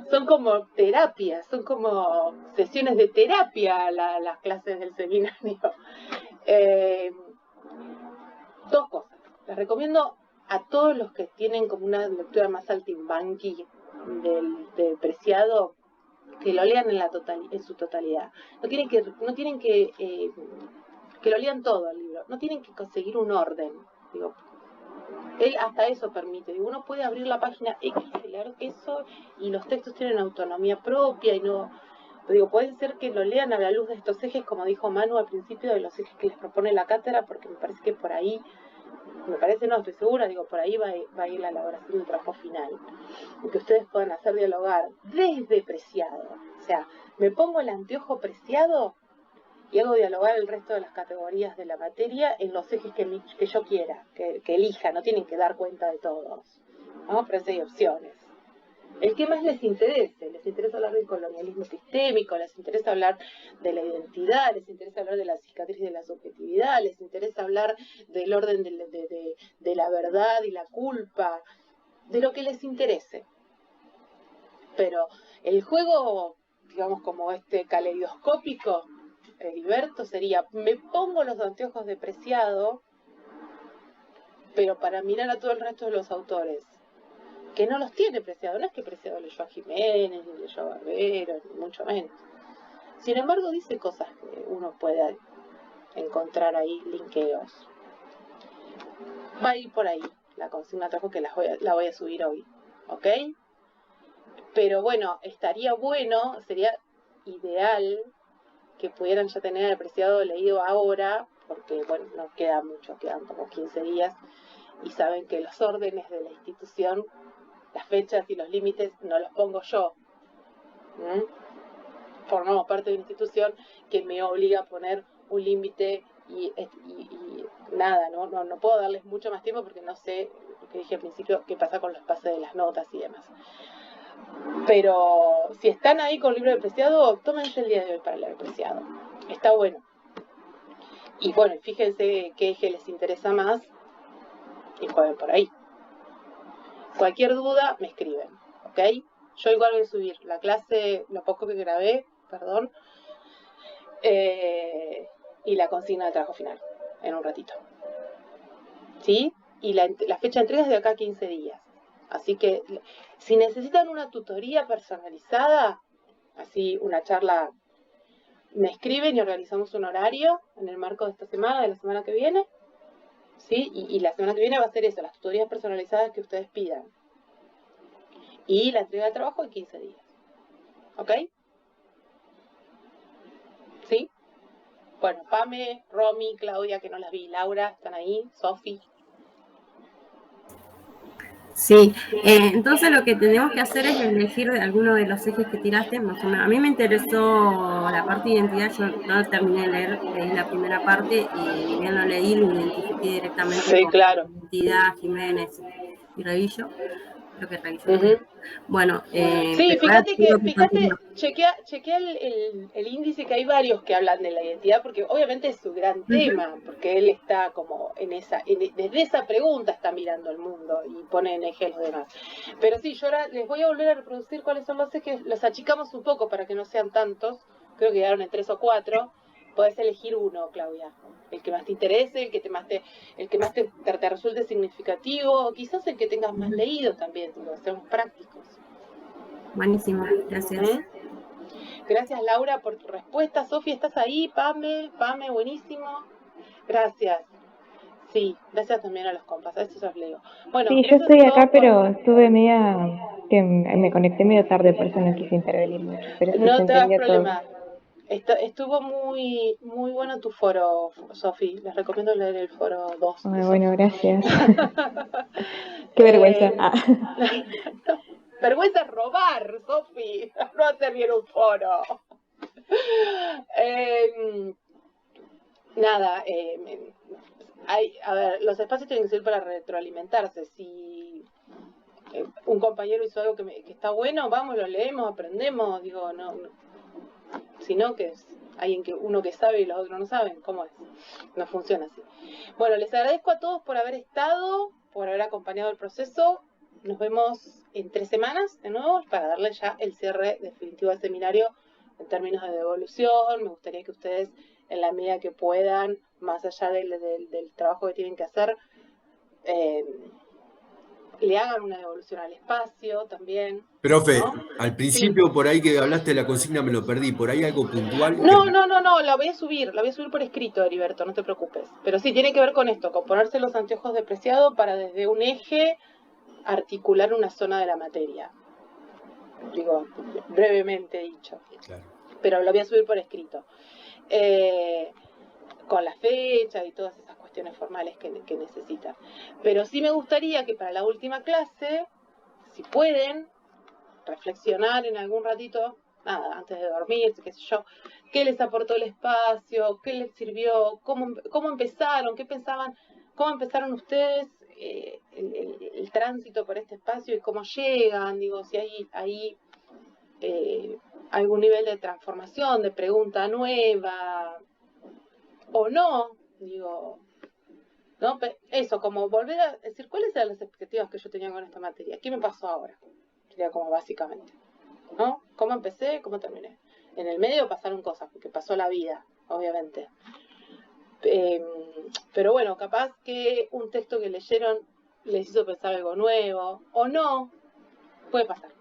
Son como terapias, son como sesiones de terapia las clases del seminario. Dos cosas. Les recomiendo a todos los que tienen como una lectura más saltimbanqui del Preciado, que lo lean en su totalidad. No tienen que lo lean todo el libro. No tienen que conseguir un orden. Digo, él hasta eso permite. Digo, uno puede abrir la página X y leer eso, y los textos tienen autonomía propia y no. Digo, puede ser que lo lean a la luz de estos ejes, como dijo Manu al principio, de los ejes que les propone la cátedra, porque me parece que por ahí, no estoy segura, digo, por ahí va a ir la elaboración del trabajo final. Y que ustedes puedan hacer dialogar desde Preciado. O sea, me pongo el anteojo Preciado y hago dialogar el resto de las categorías de la materia en los ejes que yo quiera, que elija, no tienen que dar cuenta de todos, ¿no? Pero sí hay opciones. El que más les interesa hablar del colonialismo sistémico, les interesa hablar de la identidad, les interesa hablar de la cicatriz de la subjetividad, les interesa hablar del orden de la verdad y la culpa, de lo que les interese. Pero el juego, digamos, como caleidoscópico, Heriberto, sería, me pongo los anteojos de Preciado, pero para mirar a todo el resto de los autores, que no los tiene Preciado. No es que Preciado leyó a Jiménez, ni leyó a Barbero, ni mucho menos. Sin embargo, dice cosas que uno puede encontrar ahí, linkeos. Va a ir por ahí la consigna trabajo, que la voy a subir hoy, ¿ok? Pero bueno, estaría bueno, sería ideal que pudieran ya tener el Preciado leído ahora, porque bueno, no queda mucho, quedan como 15 días, y saben que los órdenes de la institución, las fechas y los límites no los pongo yo. Formamos parte de una institución que me obliga a poner un límite y nada, no puedo darles mucho más tiempo porque no sé, lo que dije al principio, qué pasa con los pases de las notas y demás. Pero si están ahí con el libro de Preciado, tómense el día de hoy para leer Preciado. Está bueno. Y bueno, fíjense qué eje les interesa más y jueguen por ahí. Cualquier duda, me escriben, ¿ok? Yo igual voy a subir la clase, lo poco que grabé, perdón, y la consigna de trabajo final, en un ratito. ¿Sí? Y la fecha de entrega es de acá a 15 días. Así que, si necesitan una tutoría personalizada, así una charla, me escriben y organizamos un horario en el marco de esta semana, de la semana que viene, ¿sí? Y la semana que viene va a ser eso, las tutorías personalizadas que ustedes pidan. Y la entrega del trabajo en 15 días. ¿Ok? ¿Sí? Bueno, Pame, Romy, Claudia, que no las vi, Laura, están ahí, Sofi. Sí, entonces lo que tenemos que hacer es elegir alguno de los ejes que tiraste, más o menos. A mí me interesó la parte de identidad, yo no terminé de leer, leí la primera parte y ni bien lo leí, lo identifiqué directamente sí, con Identidad, Jiménez y Revillo. Creo que Revillo. Bueno, sí, fíjate, chequea el índice, que hay varios que hablan de la identidad, porque obviamente es su gran tema, porque él está como desde esa pregunta está mirando el mundo y pone en eje los demás. Pero sí, yo ahora les voy a volver a reproducir cuáles son los ejes, los achicamos un poco para que no sean tantos, creo que quedaron en 3 o 4, podés elegir uno, Claudia, el que más te interese, el que más te resulte significativo, o quizás el que tengas más leído también, digo, seamos prácticos. Buenísimo, gracias. Gracias, Laura, por tu respuesta. Sofía, ¿estás ahí? Pame, buenísimo. Gracias. Sí, gracias también a los compas, a eso os leo. Bueno, sí, yo estoy acá, pero estuve que me conecté medio tarde, por eso no quise intervenir mucho. Pero sí, no te das todo. problema. Estuvo muy bueno tu foro, Sofi. Les recomiendo leer el foro 2. Ay, bueno, gracias. Qué vergüenza. Vergüenza robar, Sofi, no hacer bien un foro. Nada, a ver, los espacios tienen que ser para retroalimentarse. Si un compañero hizo algo que está bueno, vamos, lo leemos, aprendemos, digo, no sino que es alguien uno que sabe y los otros no saben, ¿cómo es? No funciona así. Bueno, les agradezco a todos por haber estado, por haber acompañado el proceso. Nos vemos en 3 semanas de nuevo para darle ya el cierre definitivo al seminario en términos de devolución. Me gustaría que ustedes, en la medida que puedan, más allá del trabajo que tienen que hacer, le hagan una devolución al espacio también. Profe, ¿no? Al principio, sí, por ahí que hablaste de la consigna me lo perdí, ¿por ahí algo puntual? No, la voy a subir por escrito, Heriberto, no te preocupes. Pero sí, tiene que ver con esto, con ponerse los anteojos de Preciado para desde un eje articular una zona de la materia. Digo, brevemente dicho. Claro. pero lo voy a subir por escrito. Con la fecha y todas esas cuestiones formales que necesitan. Pero sí me gustaría que para la última clase, si pueden, reflexionar en algún ratito, nada, antes de dormir, qué sé yo, qué les aportó el espacio, qué les sirvió, cómo empezaron, qué pensaban, cómo empezaron ustedes el tránsito por este espacio y cómo llegan, digo, si hay ahí algún nivel de transformación, de pregunta nueva, o no, digo, ¿no? Eso, como volver a decir, ¿cuáles eran las expectativas que yo tenía con esta materia? ¿Qué me pasó ahora? Sería como básicamente, ¿no? ¿Cómo empecé? ¿Cómo terminé? En el medio pasaron cosas, porque pasó la vida, obviamente. Pero bueno, capaz que un texto que leyeron les hizo pensar algo nuevo, o no, puede pasar.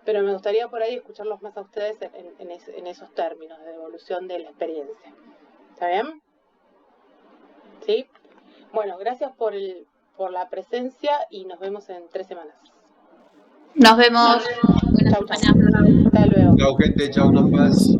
Pero me gustaría por ahí escucharlos más a ustedes en esos términos de evolución de la experiencia. ¿Está bien? ¿Sí? Bueno, gracias por la presencia y nos vemos en 3 semanas. Nos vemos. Buena Chau, chau. semana. Hasta luego. Chau, gente, chau, compas.